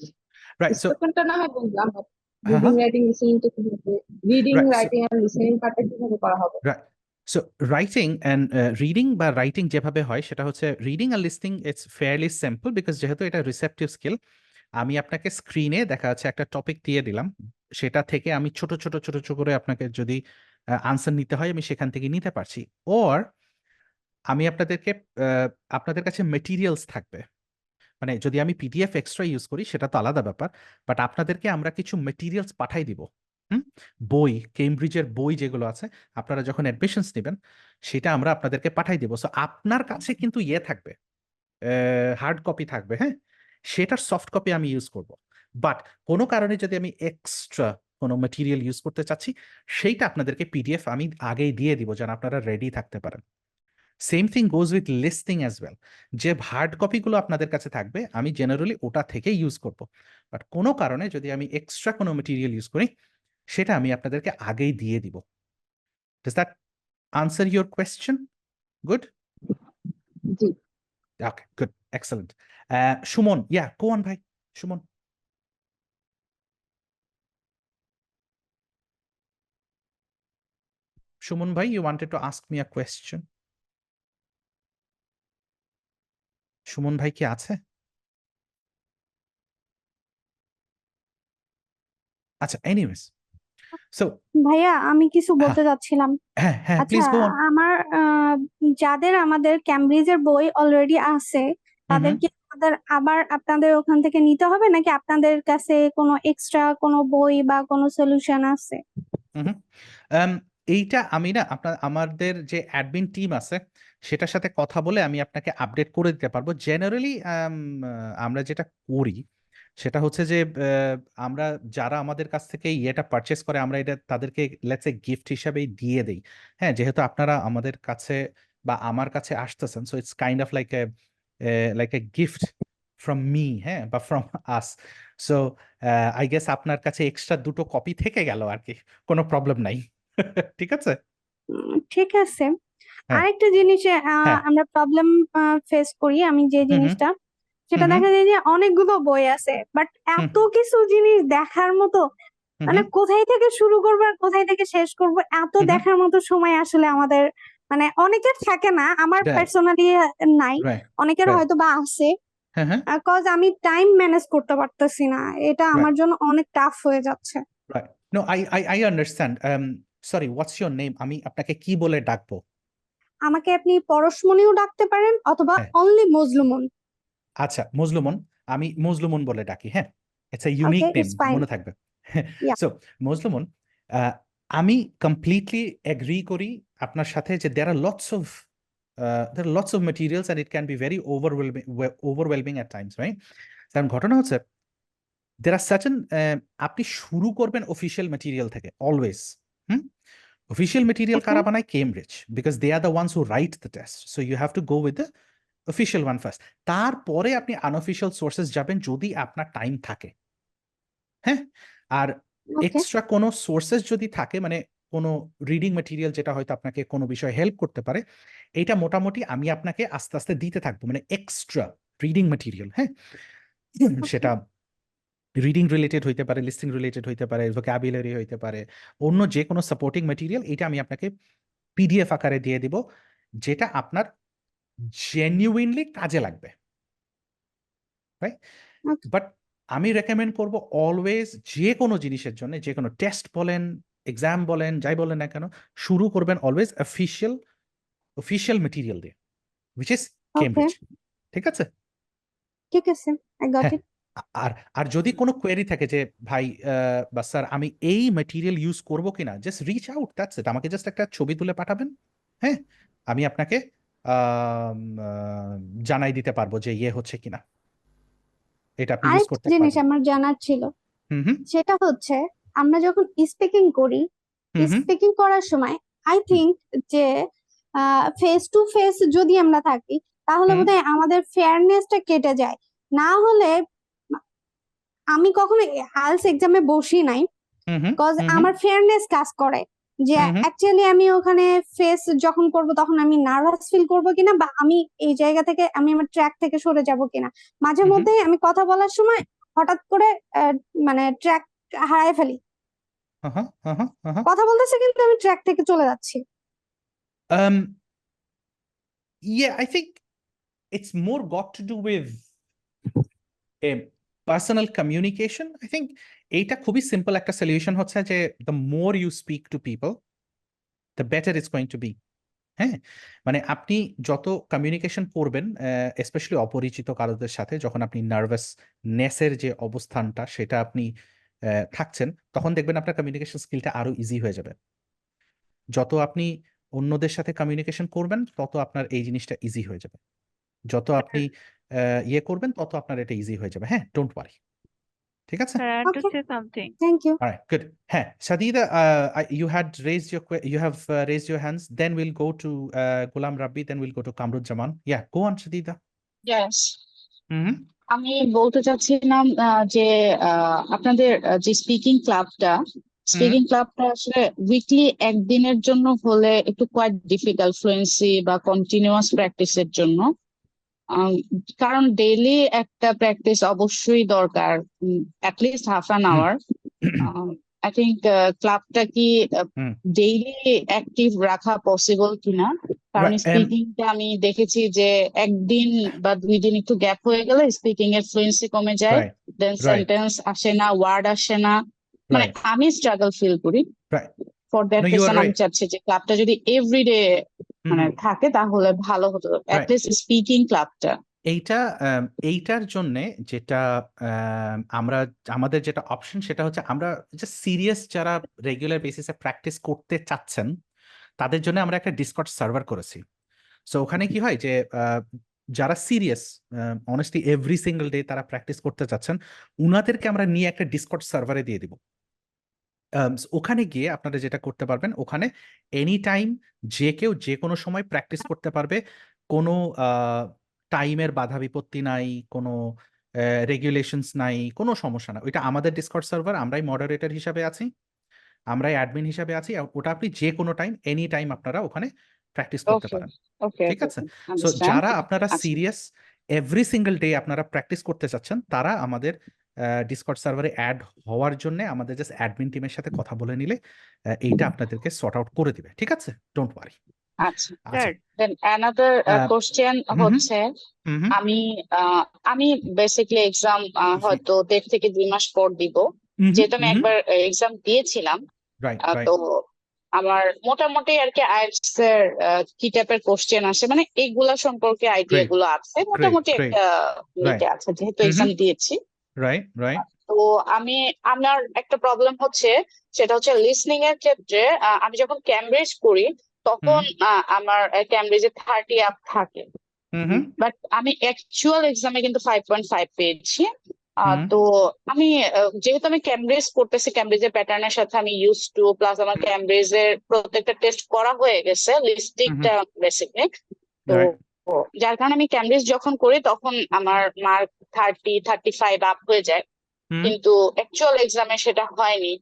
S1: Right, so
S6: স্পোকেনটা না হয় বুঝলাম, বাট রিডিং রাইটিং লিসেনিংটা কিভাবে, রিডিং রাইটিং আর লিসেনিং পার্টটা কিভাবে করা হবে?
S1: Right. So writing and reading বা writing যেভাবে হয় সেটা হচ্ছে reading and listening, it's fairly simple because যেহেতু এটা receptive skill, আমি আপনাকে স্ক্রিনে দেখা যাচ্ছে একটা টপিক দিয়ে দিলাম, সেটা থেকে আমি ছোট ছোট করে আপনাকে যদি আনসার নিতে হয় আমি সেখান থেকে নিতে পারছি। ওর আমি আপনাদের কাছে মেটেরিয়ালস থাকবে, মানে যদি আমি পিডিএফ এক্সট্রা ইউজ করি সেটা তো আলাদা ব্যাপার, বাট আপনাদেরকে আমরা কিছু মেটেরিয়ালস পাঠাই দিব। বই, কেমব্রিজের বই যেগুলো আছে, আপনারা যখন অ্যাডমিশনস নেবেন সেটা আমরা আপনাদেরকে পাঠাই দিব। সো আপনার কাছে কিন্তু ইয়ে থাকবে, হার্ড কপি থাকবে, হ্যাঁ, সেটার সফট কপি আমি ইউজ করব। বাট কোনো কারণে যদি আমি এক্সট্রা কোনো মেটেরিয়াল ইউজ করতে চাচ্ছি, সেইটা আপনাদেরকে পিডিএফ আমি আগেই দিয়ে দিব, যেন আপনারা রেডি থাকতে পারেন। Same thing goes with listing as well. যে হার্ড কপিগুলো আপনাদের কাছে থাকবে আমি জেনারেলি ওটা থেকে ইউজ করব, বাট কোনো কারণে যদি আমি এক্সট্রা কোনো মেটেরিয়াল ইউজ করি সেটা আমি আপনাদেরকে আগেই দিয়ে দিব। Does that answer your question? Good?
S6: G.
S1: Okay, good. Excellent. Shumon, yeah, go on, bhai. Shumon. Shumon bhai, you wanted to ask me a question? Suman ভাই কি আছে? আচ্ছা, এনিওয়েজ, সো
S10: ভাইয়া আমি কিছু বলতে যাচ্ছিলাম।
S1: হ্যাঁ,
S10: আচ্ছা,
S1: প্লিজ গো অন।
S10: আমার যাদের আমাদের ক্যামব্রিজের বই অলরেডি আছে তাদের কি আবার আপনাদের ওখান থেকে নিতে হবে, নাকি আপনাদের কাছে কোনো এক্সট্রা কোনো বই বা কোনো সলিউশন আছে?
S1: এইটা আমি না আমাদের যে অ্যাডমিন টিম আছে সেটার সাথে কথা বলে আমি আপনাকে আপডেট করে দিতে পারবো। জেনারেলি আমরা যেটা করি সেটা হচ্ছে যে আমরা যারা আমাদের কাছ থেকে ইয়েটা পারচেস করে আমরা এটা তাদেরকে লেটস সে গিফট হিসাবেই দিয়ে দেই। হ্যাঁ, যেহেতু আপনারা আমাদের কাছে বা আমার কাছে আসতেছেন, so it's kind of like a gift from me, হ্যাঁ, বা from us. So I guess আপনার কাছে এক্সট্রা 2টো কপি থেকে গেল আর কি, কোনো প্রবলেম নাই। ঠিক আছে,
S10: ঠিক আছে। আরেকটা জিনিসে আমরা প্রবলেম ফেস করি, আমি যে জিনিসটা সেটা দেখা যায় যে অনেকগুলো বই আছে, বাট এত কিছু জিনিস দেখার মতো, মানে কোথায় থেকে শুরু করবো আর কোথায় থেকে শেষ করবো এত দেখার মতো সময় আসলে আমাদের মানে অনেকের থাকে না, আমার পার্সোনালি নাই, অনেকের হয়তো বা আছে, কজ আমি টাইম ম্যানেজ করতে পারতেছি না, এটা আমার জন্য অনেক টাফ হয়ে যাচ্ছে।
S1: Right. No, I understand. Sorry, what's your name? আমি আপনাকে কি বলে ডাকবো?
S10: আমাকে আপনি পরশমণিও ডাকতে পারেন অথবা
S1: হ্যাঁ।
S10: অনলি মজলুমন।
S1: আচ্ছা, মজলুমন। আমি মজলুমন বলে ডাকি, হ্যাঁ? It's a unique
S10: Okay,
S1: name,
S10: it's fine.
S1: মনে থাকবে।
S10: Yeah.
S1: সো মজলুমন, আমি কমপ্লিটলি এগ্রি করি আপনার সাথে যে there are lots of materials and it can be very overwhelming at times, right? কারণ ঘটনা হচ্ছে there are certain আপনি শুরু করবেন অফিসিয়াল ম্যাটেরিয়াল থেকে অলওয়েজ। অফিসিয়াল ম্যাটেরিয়াল কারা বানায়? Cambridge, because they are the ones who write the test, so you have to go with the official one first. তারপরে আপনি আনঅফিসিয়াল সোর্সেস যাবেন যদি আপনার টাইম থাকে, হ্যাঁ? আর
S10: Okay.
S1: এক্সট্রা কোনো সোর্সেস যদি থাকে, মানে কোনো রিডিং ম্যাটেরিয়াল যেটা হয়তো আপনাকে কোনো বিষয়ে হেল্প করতে পারে, এইটা মোটামুটি আমি আপনাকে আস্তে আস্তে দিতে থাকবো, মানে এক্সট্রা রিডিং ম্যাটেরিয়াল, হ্যাঁ? সেটা রিডিং রিলেটেড হইতে পারে, লিসনিং রিলেটেড হইতে পারে, ভোকাবুলারি হইতে পারে, অন্য যে কোনো সাপোর্টিং ম্যাটেরিয়াল, এটা আমি আপনাকে পিডিএফ আকারে দিয়ে দিব, যেটা আপনার জেনুইনলি কাজে লাগবে, রাইট?
S10: Okay.
S1: বাট আমি রেকমেন্ড করব অলওয়েজ যে কোনো জিনিসের জন্য, যে কোনো টেস্ট বলেন, এক্সাম বলেন, যাই বলেন না কেন, শুরু করবেন অলওয়েজ অফিসিয়াল ম্যাটেরিয়াল দিয়ে, উইচ ইজ কেমব্রিজ। ঠিক আছে?
S10: ঠিক আছে, I got
S1: হ্যাঁ।
S10: it.
S1: আর যদি কোনো কোয়েরি থাকে যে ভাই বা স্যার আমি এই ম্যাটেরিয়াল ইউজ করব কিনা, just reach out, that's it. আমাকে জাস্ট একটা ছবি তুলে পাঠাবেন, হ্যাঁ? আমি আপনাকে জানাই দিতে পারবো যে ইয়ে হচ্ছে কিনা, এটা আপনি ইউজ
S10: আরেকটা
S1: করতে
S10: জিনিস
S1: পারবেন।
S10: আমার জানার ছিল,
S1: হুম হুম
S10: সেটা হচ্ছে আমরা যখন স্পিকিং করি,
S1: হুম হুম
S10: স্পিকিং করার সময় আই থিংক যে ফেস টু ফেস যদি আমরা থাকি তাহলে
S1: হুম।
S10: বোধহয় আমাদের ফেয়ারনেসটা কেটে যায়। না হলে আমি কখনো আইএলটিএস এক্সামে বসি নাই,
S1: হুম হুম
S10: কজ
S1: হুম
S10: আমার ফেয়ারনেস কাজ করে যে
S1: হুম হুম।
S10: অ্যাকচুয়ালি আমি ওখানে ফেস যখন করব তখন আমি নার্ভাস ফিল করব কিনা, বা আমি এই জায়গা থেকে আমি আমার ট্র্যাক থেকে সরে যাব কিনা। মাঝে
S1: হুম হুম।
S10: মধ্যে আমি কথা বলার সময় হঠাৎ করে মানে ট্র্যাক হারায় ফেলি,
S1: আহা, আহা, আহা।
S10: কথা বলতেছে কিন্তু আমি ট্র্যাক থেকে চলে যাচ্ছি।
S1: Um, yeah, I think it's more got to do with personal communication. I think এইটা খুবই সিম্পল একটা সলিউশন হচ্ছে যে the more you speak to people, the better it's going to be. হ্যাঁ, মানে আপনি যত কমিউনিকেশন করবেন, স্পেশালি অপরিচিত কারোদের সাথে, যখন আপনি নার্ভাসনেসের যে অবস্থানটা সেটা আপনি থাকছেন, তখন দেখবেন আপনার কমিউনিকেশন স্কিলটা আরো ইজি হয়ে যাবে। যত আপনি অন্যদের সাথে কমিউনিকেশন করবেন তত আপনার এই জিনিসটা ইজি হয়ে যাবে। যত আপনি ইয়ে করবেন তত আপনার এটা ইজি হয়ে যাবে। হ্যাঁ, ডোন্ট ওয়ারি। ঠিক আছে?
S2: Sir, I want to
S10: Okay.
S2: say something.
S10: Thank you.
S1: All right, good. হ্যাঁ, Shadida, you have raised your hands. Then we'll go to Ghulam Rabbi, then we'll go to Kamruzzaman. Yeah, go on, Shadida.
S4: Yes.
S1: হুম
S4: আমি বলতে চাচ্ছিলাম যে আপনাদের যে speaking ক্লাবটা আসলে weekly একদিনের জন্য হলে একটু কোয়াইট ডিফিকাল্ট ফ্লুয়েন্সি বা কন্টিনিউয়াস প্র্যাকটিসের জন্য, কারণ ডেইলি একটা প্র্যাকটিস অবশ্যই দরকার, at least half an hour. I think ক্লাবটা কি ডেইলি অ্যাক্টিভ রাখা পসিবল কিনা? কারণ স্পিকিংটা আমি দেখেছি যে একদিন বা 2 দিন একটু গ্যাপ হয়ে গেলে স্পিকিং এর ফ্লুয়েন্সি কমে যায়, দেন সেন্টেন্স আসে না, ওয়ার্ড আসে না, মানে আমি স্ট্রাগল ফিল করি। ফর দ্যাট রিজন আমি চাচ্ছি যে ক্লাবটা যদি এভরিডে মানে থাকে তাহলে ভালো হতো, অ্যাটলিস্ট স্পিকিং ক্লাবটা।
S1: এইটার জন্যে যেটা আমাদের যেটা অপশন সেটা হচ্ছে, আমরা যে সিরিয়াস যারা রেগুলার বেসিসে প্র্যাকটিস করতে চাচ্ছেন তাদের জন্য আমরা একটা ডিসকর্ড সার্ভার করেছি। সো ওখানে কি হয় যে যারা serious honestly every single day তারা প্র্যাকটিস করতে চাচ্ছেন, উনাদেরকে আমরা নিয়ে একটা ডিসকর্ড সার্ভারে দিয়ে দিব। ওখানে গিয়ে আপনারা যেটা করতে পারবেন, ওখানে এনি টাইম যে কেউ যে কোনো সময় প্র্যাকটিস করতে পারবে, কোনো টাইমের বাধা বিপত্তি নাই, কোনো রেগুলেশনস নাই, কোনো সমস্যা না। ওইটা আমাদের ডিসকর্ড সার্ভার, আমরাই মডারেটর হিসাবে আছি, আমরাই অ্যাডমিন হিসাবে আছি। ওটা আপনি যে কোনো টাইম এনি টাইম আপনারা ওখানে প্র্যাকটিস করতে পারেন। ঠিক আছে? সো যারা আপনারা সিরিয়াস এভরি সিঙ্গেল ডে আপনারা প্র্যাকটিস করতে চাচ্ছেন, তারা আমাদের ডিসকর্ড সার্ভারে অ্যাড হওয়ার জন্য আমাদের জাস্ট অ্যাডমিন টিমের সাথে কথা বলে নিলে এইটা আপনাদেরকে সর্ট আউট করে দিবে। ঠিক আছে? Don't worry.
S4: আচ্ছা, দেন অ্যানাদার কোশ্চেন হচ্ছে, আমি বেসিক্যালি এক্সাম হয়তো 1.5 থেকে 2 মাস পর দিব, যেহেতু আমি একবার এক্সাম দিয়েছিলাম। তো আমার মোটামুটি আর কি আইএলটিএস এর কি টাইপের কোশ্চেন আসে মানে এইগুলা সম্পর্কে আইডিয়া
S1: Great,
S4: গুলো আছে,
S1: great,
S4: মোটামুটি
S1: great.
S4: একটা
S1: Right.
S4: ইয়েতে আছে যেহেতু
S1: Mhm.
S4: এক্সাম দিয়েছি।
S1: Right, right.
S4: তো আমার একটা প্রবলেম হচ্ছে, সেটা হচ্ছে লিসনিং এর ক্ষেত্রে আমি যখন ক্যামব্রিজ করি তখন আমার ক্যামব্রিজে 30 আপ থাকে,
S1: Mhm.
S4: বাট আমি অ্যাকচুয়াল এক্সামে কিন্তু 5.5 পেয়েছি।
S1: হুম।
S4: তো আমি যেহেতু আমি ক্যামব্রিজ করতেছি, ক্যামব্রিজের প্যাটার্নের সাথে আমি ইউজ টু, প্লাস আমার ক্যামব্রিজের প্রত্যেকটা টেস্ট করা হয়ে গেছে লিস্টিংটা বেসিকলি। তো
S1: Right.
S4: যার কারণে আমি ক্যামব্রিজ যখন করি তখন আমার মার্ক 30-35 আপ হয়ে যায়,
S1: হুম।
S4: কিন্তু অ্যাকচুয়াল এক্সামে সেটা হয়নি।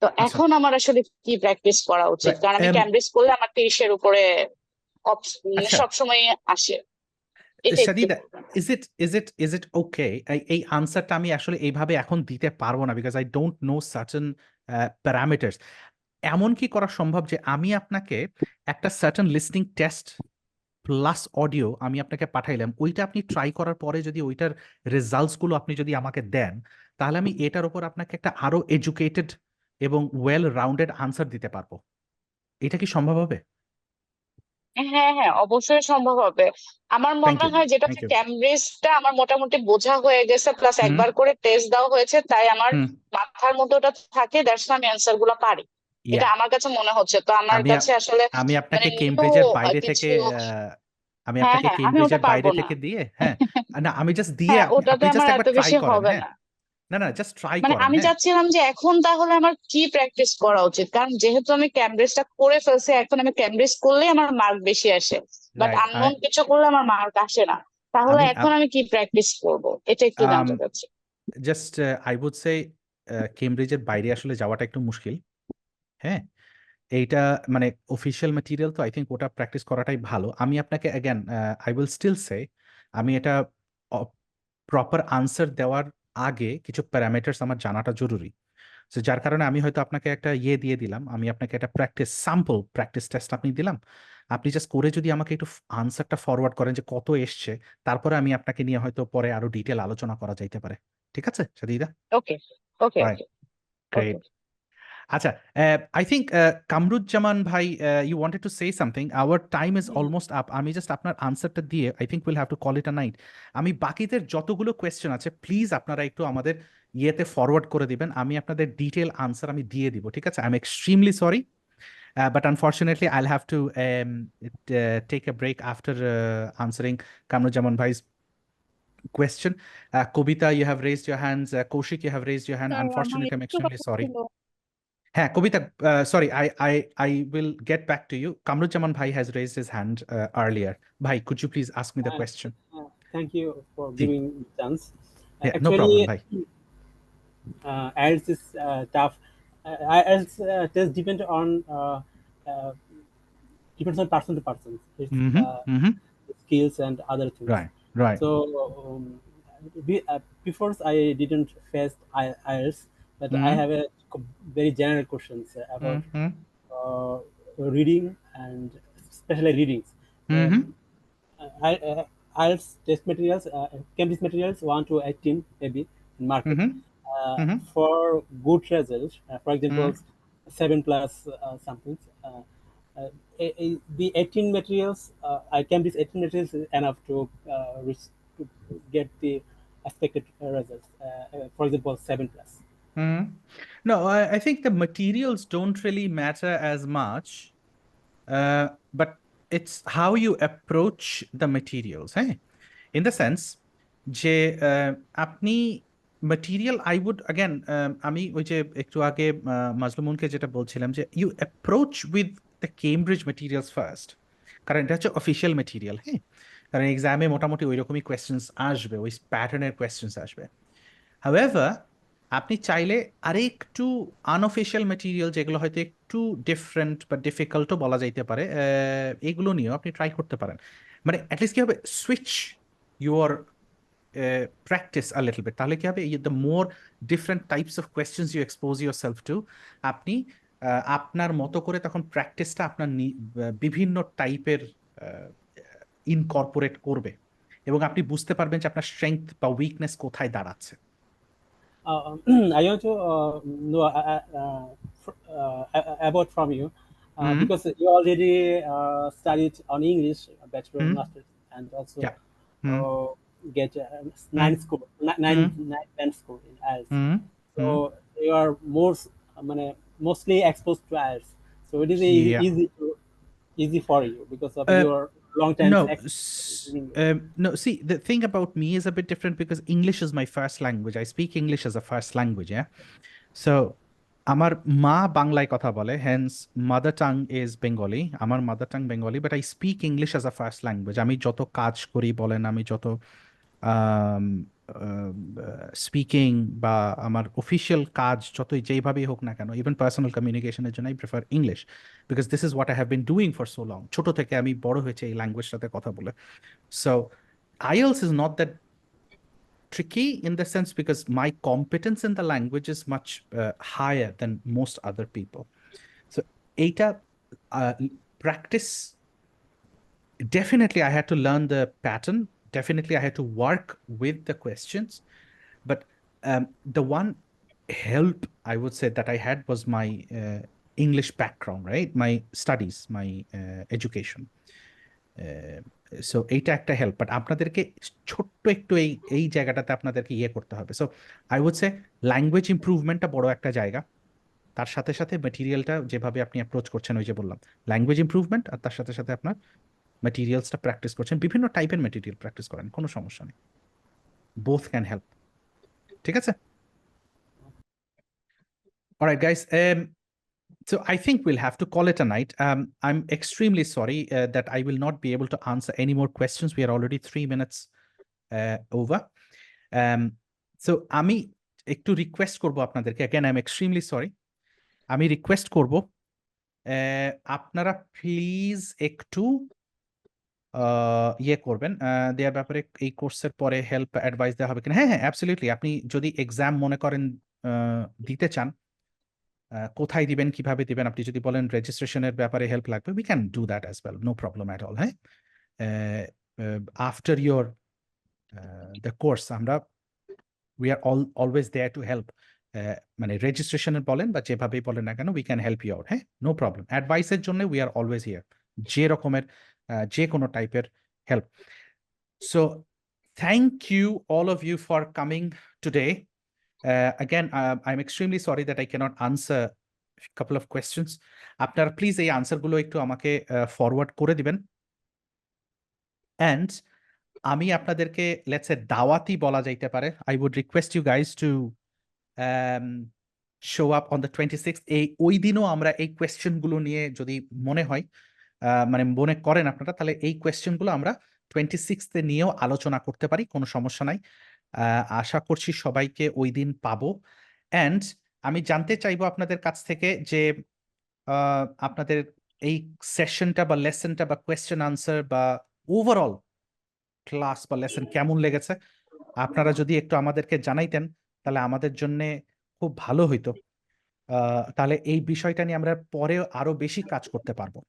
S4: তো
S1: আচ্ছা।
S4: এখন আমার আসলে কি প্র্যাকটিস করা উচিত,
S1: Right.
S4: কারণ আমি ক্যামব্রিজ করলে আমার 30-এর উপরে
S1: আচ্ছা।
S4: সবসময় আসে। এটা একটু
S1: সাদিদা,
S4: বলবেন।
S1: is it okay? এই আনসারটা আমি আসলে এইভাবে এখন দিতে পারবো না, because I don't know certain parameters. এমন কি করা সম্ভব যে আমি আপনাকে একটা certain listening test plus audio আমি আপনাকে পাঠাইলাম, ওইটা আপনি ট্রাই করার পরে যদি ওইটার রেজাল্টস গুলো আপনি যদি আমাকে দেন, তাহলে আমি এটার উপর আপনাকে একটা আরো এডুকেটেড এবং ওয়েল রাউন্ডেড আনসার দিতে পারবো। এটা কি সম্ভব হবে?
S4: হ্যাঁ হ্যাঁ, অবশ্যই সম্ভব হবে। আমার
S1: থ্যাংক
S4: মনে
S1: ইউ,
S4: হয় যেটা
S1: থ্যাংক
S4: হচ্ছে
S1: ইউ।
S4: ক্যামব্রিজটা আমার মোটামুটি বোঝা হয়ে গেছে, প্লাস
S1: হুম
S4: একবার করে টেস্ট দেওয়া হয়েছে, তাই আমার
S1: হুম
S4: মাথার মধ্যে ওটা থাকে, দ্যাটস আমি অ্যান্সার গুলো পারি,
S1: ইয়া
S4: এটা আমার কাছে মনে হচ্ছে। তো আমার
S1: আমি
S4: কাছে আসলে
S1: আমি
S4: মানে
S1: আপনাকে
S4: নিউ
S1: কেমব্রিজের বাইরে থেকে
S4: কিছু,
S1: আমি
S4: হ্যাঁ
S1: আপনাকে
S4: হ্যাঁ আমি ওটা
S1: কেমব্রিজের
S4: পারবো
S1: বাইরে
S4: না।
S1: থেকে দিয়ে, হ্যাঁ, না আমি জাস্ট দিয়ে
S4: হ্যাঁ,
S1: আপনি
S4: ওটাতে
S1: আপনি
S4: আমার
S1: জাস্ট
S4: এত
S1: একবার ট্রাই
S4: বেশি
S1: করেন,
S4: হবে
S1: হ্যাঁ,
S4: না।
S1: না না জাস্ট ট্রাই
S4: মানে
S1: করেন,
S4: আমি
S1: হ্যাঁ।
S4: চাচ্ছিলাম যে এখন তাহলে আমার কি প্র্যাকটিস করা উচিত, কারণ যেহেতু আমি ক্যামব্রিজটা করে ফেলছি, এখন আমি ক্যামব্রিজ করলে আমার মার্ক বেশি আসে, বাট
S1: রাইট।
S4: আননোন কিছু করলে আমার মার্ক আসে না। তাহলে
S1: আমি
S4: এখন আমি কি প্র্যাকটিস করব, এটা একটু জানতে চাচ্ছি।
S1: জাস্ট আই উড সে কেমব্রিজের বাইরে আসলে যাওয়াটা একটু মুশকিল, হ্যাঁ। এইটা মানে অফিসিয়াল ম্যাটেরিয়াল, তো আই থিঙ্ক ওটা প্র্যাকটিস করাটাই ভালো। আমি আপনাকে অ্যাগেন আই উইল স্টিল সে, আমি এটা প্রপার আনসার দেওয়ার আগে কিছু প্যারামিটার্স আমার জানাটা জরুরি। তো যার কারণে আমি হয়তো আপনাকে একটা ইয়ে দিয়ে দিলাম, আমি আপনাকে একটা স্যাম্পল প্র্যাকটিস টেস্ট আপনি দিলাম, আপনি জাস্ট করে যদি আমাকে একটু আনসারটা ফরওয়ার্ড করেন যে কত এসছে, তারপরে আমি আপনাকে নিয়ে হয়তো পরে আরো ডিটেল আলোচনা করা যাইতে পারে। ঠিক আছে সাদিদা?
S4: ওকে ওকে
S1: রাইট,
S4: ওকে
S1: গ্রেট। আচ্ছা, I think কামরুজ্জামান ভাই, you wanted to say something. Our time is almost up. আমি জাস্ট আপনার আনসারটা দিয়ে I think we'll have to call it a night. আমি বাকিদের যতগুলো কোয়েশ্চেন আছে প্লিজ আপনারা একটু আমাদের ইয়েতে ফরওয়ার্ড করে দিবেন, আমি আপনাদের ডিটেল আনসার আমি দিয়ে দিব, ঠিক আছে? I am extremely sorry, but unfortunately I'll have to take a break after answering Kamrujzaman bhai's question. Kobita, you have raised your hands. Kaushik, you have raised your hand. Unfortunately, I'm extremely sorry. হ্যাঁ কবিতা, sorry, I will get back to you. Kamrujzaman bhai has raised his hand earlier. Bhai, could you please ask me the question?
S5: Thank you for
S1: Ji.
S5: giving the chance.
S1: Yeah, no problem, bhai.
S5: IELTS is tough. IELTS test depends on person to person. It's skills and other things.
S1: Right.
S5: So before I didn't face IELTS, but I have a very general questions about reading and especially readings. IELTS test materials, Cambridge materials 1 to 18 maybe in market. For good results, for example, 7+ something. The 18 materials, Cambridge 18 materials is enough to get the expected results. For example, 7+.
S1: No, I think the materials don't really matter as much, but it's how you approach the materials, hey? In the sense যে আপনি material, I would again, আমি ওই যে একটু আগে মাজলুমুনকে যেটা বলছিলাম যে you approach with the Cambridge materials first, কারণ এটা হচ্ছে অফিসিয়াল ম্যাটেরিয়াল, হ্যাঁ, কারণ এক্সামে মোটামুটি ওই রকমই কোয়েশ্চেন্স আসবে, ওই প্যাটার্নের কোয়েশ্চেন্স আসবে। হাউএভার আপনি চাইলে আরেকটু আনঅফিসিয়াল ম্যাটেরিয়াল, যেগুলো হয়তো একটু ডিফারেন্ট বা ডিফিকাল্টও বলা যাইতে পারে, এগুলো নিয়েও আপনি ট্রাই করতে পারেন। মানে অ্যাটলিস্ট কি হবে, switch your practice a little bit, তাহলে কি হবে, the more different types of questions you expose yourself to, আপনি আপনার মতো করে তখন প্র্যাকটিসটা আপনার বিভিন্ন টাইপের ইনকর্পোরেট করবে, এবং আপনি বুঝতে পারবেন যে আপনার স্ট্রেংথ বা উইকনেস কোথায় দাঁড়াচ্ছে।
S5: I want to know about from you. because you already studied on English, bachelor, master, and also
S1: Yeah.
S5: get 9 score, 9 score in IELTS. So you are mostly exposed to IELTS. So it is
S1: Yeah.
S5: easy for you because of your long time experience in English.
S1: No, see, the thing about me is a bit different because English is my first language. I speak English as a first language, yeah. So আমার মা বাংলায় কথা বলে, hence mother tongue is Bengali. আমার mother tongue Bengali, but I speak English as a first language. আমি যত কাজ করি বলেন, আমি যত স্পিকিং বা আমার অফিসিয়াল কাজ যতই যেইভাবেই হোক না কেন, ইভেন পার্সোনাল কমিউনিকেশনের জন্য I prefer English because this is what I have been doing for so long. ছোট থেকে আমি বড় হয়েছে এই ল্যাঙ্গুয়েজটাতে কথা বলে। So IELTS is not that tricky in the sense because my competence in the language is much higher than most other people. So eta practice, definitely I had to learn the pattern. Definitely I had to work with the questions. But the one help I would say that I had was my English background, right? My studies, my education. So এইটা একটা help, but আপনাদেরকে ছোট্ট একটু এই জায়গাটাতে আপনাদেরকে ইয়ে করতে হবে। So I would say language ইমপ্রুভমেন্টটা বড় একটা জায়গা, তার সাথে সাথে ম্যাটেরিয়ালটা যেভাবে আপনি অ্যাপ্রোচ করছেন, ওই যে বললাম ল্যাঙ্গুয়েজ ইমপ্রুভমেন্ট, আর তার সাথে সাথে আপনার ম্যাটেরিয়ালসটা প্র্যাকটিস করছেন, বিভিন্ন টাইপের ম্যাটেরিয়াল প্র্যাকটিস করেন, কোনো সমস্যা নেই, বোথ ক্যান হেল্প। ঠিক আছে? Alright guys, so I think we'll have to call it a night. I'm extremely sorry that I will not be able to answer any more questions. We are already 3 minutes over. So আমি একটু request করব আপনাদেরকে, again I'm extremely sorry, আমি request করব আপনারা please একটু ইয়ে করবেন, দেওয়ার ব্যাপারে এই কোর্সের পরে হেল্প অ্যাডভাইস দেওয়া হবে কিনা। হ্যাঁ হ্যাঁ, অ্যাবসলিউটলি। আপনি যদি এক্সাম মনে করেন দিতে চান, কোথায় দিবেন, কিভাবে দিবেন, আপনি যদি বলেন রেজিস্ট্রেশনের ব্যাপারে হেল্প লাগবে, we can do that as well, no problem at all. হ্যাঁ, আফটার ইয়োর দ্য কোর্স আমরা we are always there to help, মানে রেজিস্ট্রেশনের বলেন বা যেভাবেই বলেন না কেন, we can help you out. হ্যাঁ, নো প্রবলেম। অ্যাডভাইসের জন্য উই আর অলওয়েজ হিয়ার, যে রকমের যে কোনো টাইপের help. So thank you all of you for coming today. Again, I'm extremely sorry that I cannot answer a couple of questions. আপনারা please এই আনসারগুলো একটু আমাকে ফরওয়ার্ড করে দিবেন। অ্যান্ড আমি আপনাদেরকে লেটস সে দাওয়াতি বলা যাইতে পারে, I would request you guys to show up on the 26th. ওই দিনও আমরা এই কোয়েশ্চেনগুলো নিয়ে যদি মনে হয়, মানে মনে করেন আপনারা, তাহলে এই কোয়েশ্চেনগুলো আমরা 26th নিয়েও আলোচনা করতে পারি, কোনো সমস্যা নাই। আশা করছি সবাইকে ওই দিন পাবো। অ্যান্ড আমি জানতে চাইবো আপনাদের কাছ থেকে যে আপনাদের এই সেশনটা বা লেসনটা বা কোয়েশ্চেন আনসার বা ওভারঅল ক্লাস বা লেসন কেমন লেগেছে, আপনারা যদি একটু আমাদেরকে জানাইতেন তাহলে আমাদের জন্য খুব ভালো হইতো। তাহলে এই বিষয়টা নিয়ে আমরা পরে আরো বেশি কাজ করতে পারবো।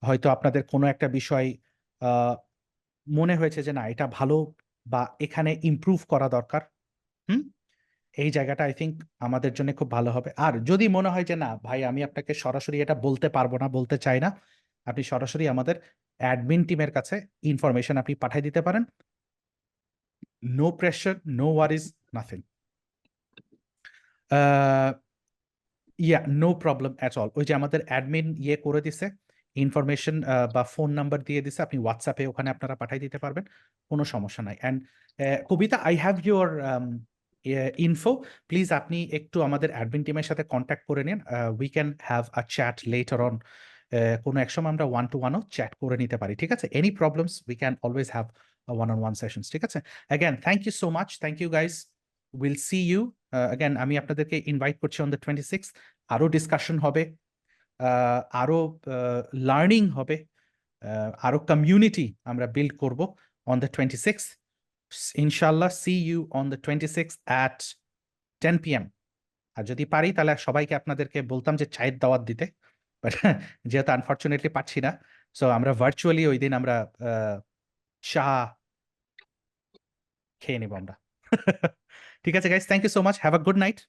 S1: হয়তো আপনাদের কোনো একটা বিষয় মনে হয়েছে যে না এটা ভালো বা এখানে ইমপ্রুভ করা দরকার, এই জায়গাটা আই থিঙ্ক আমাদের জন্য খুব ভালো হবে। আর যদি মনে হয় যে না ভাই আমি আপনাকে সরাসরি এটা বলতে পারবো না, বলতে চাই না, আপনি সরাসরি আমাদের অ্যাডমিন টিমের কাছে ইনফরমেশন আপনি পাঠিয়ে দিতে পারেন। No pressure, no worries, nothing. Yeah, no problem at all. ওই যে আমাদের অ্যাডমিন ইয়ে করে দিছে, ইনফরমেশন বা ফোন নাম্বার দিয়ে দিছে, আপনি হোয়াটসঅ্যাপে ওখানে আপনারা পাঠিয়ে দিতে পারবেন, কোনো সমস্যা নাই। And Kabita, I have your info, please আপনি একটু আমাদের অ্যাডমিন টিমের সাথে কন্ট্যাক্ট করে নিন। We can have a chat later on, কোনো এক সময় আমরা 1-to-1ও চ্যাট করে নিতে পারি। ঠিক আছে? Any problems we can always have one-on-one sessions. ঠিক আছে? Again thank you so much, thank you guys, will see you again. আমি আপনাদেরকে ইনভাইট করছি অন দ্য 26th, আরো ডিসকাশন হবে, আরো লার্নিং হবে, আরো কমিউনিটি আমরা বিল্ড করব অন দ্য 26th। ইনশাল্লাহ, see you on the 26th at 10 PM। আর যদি পারি তাহলে সবাইকে আপনাদেরকে বলতাম যে চায়ের দাওয়াত দিতে, বাট যেহেতু আনফর্চুনেটলি পাচ্ছি না, সো আমরা ভার্চুয়ালি ওই দিন আমরা চা খেয়ে নেব আমরা। ঠিক আছে guys, thank you so much, have a good night.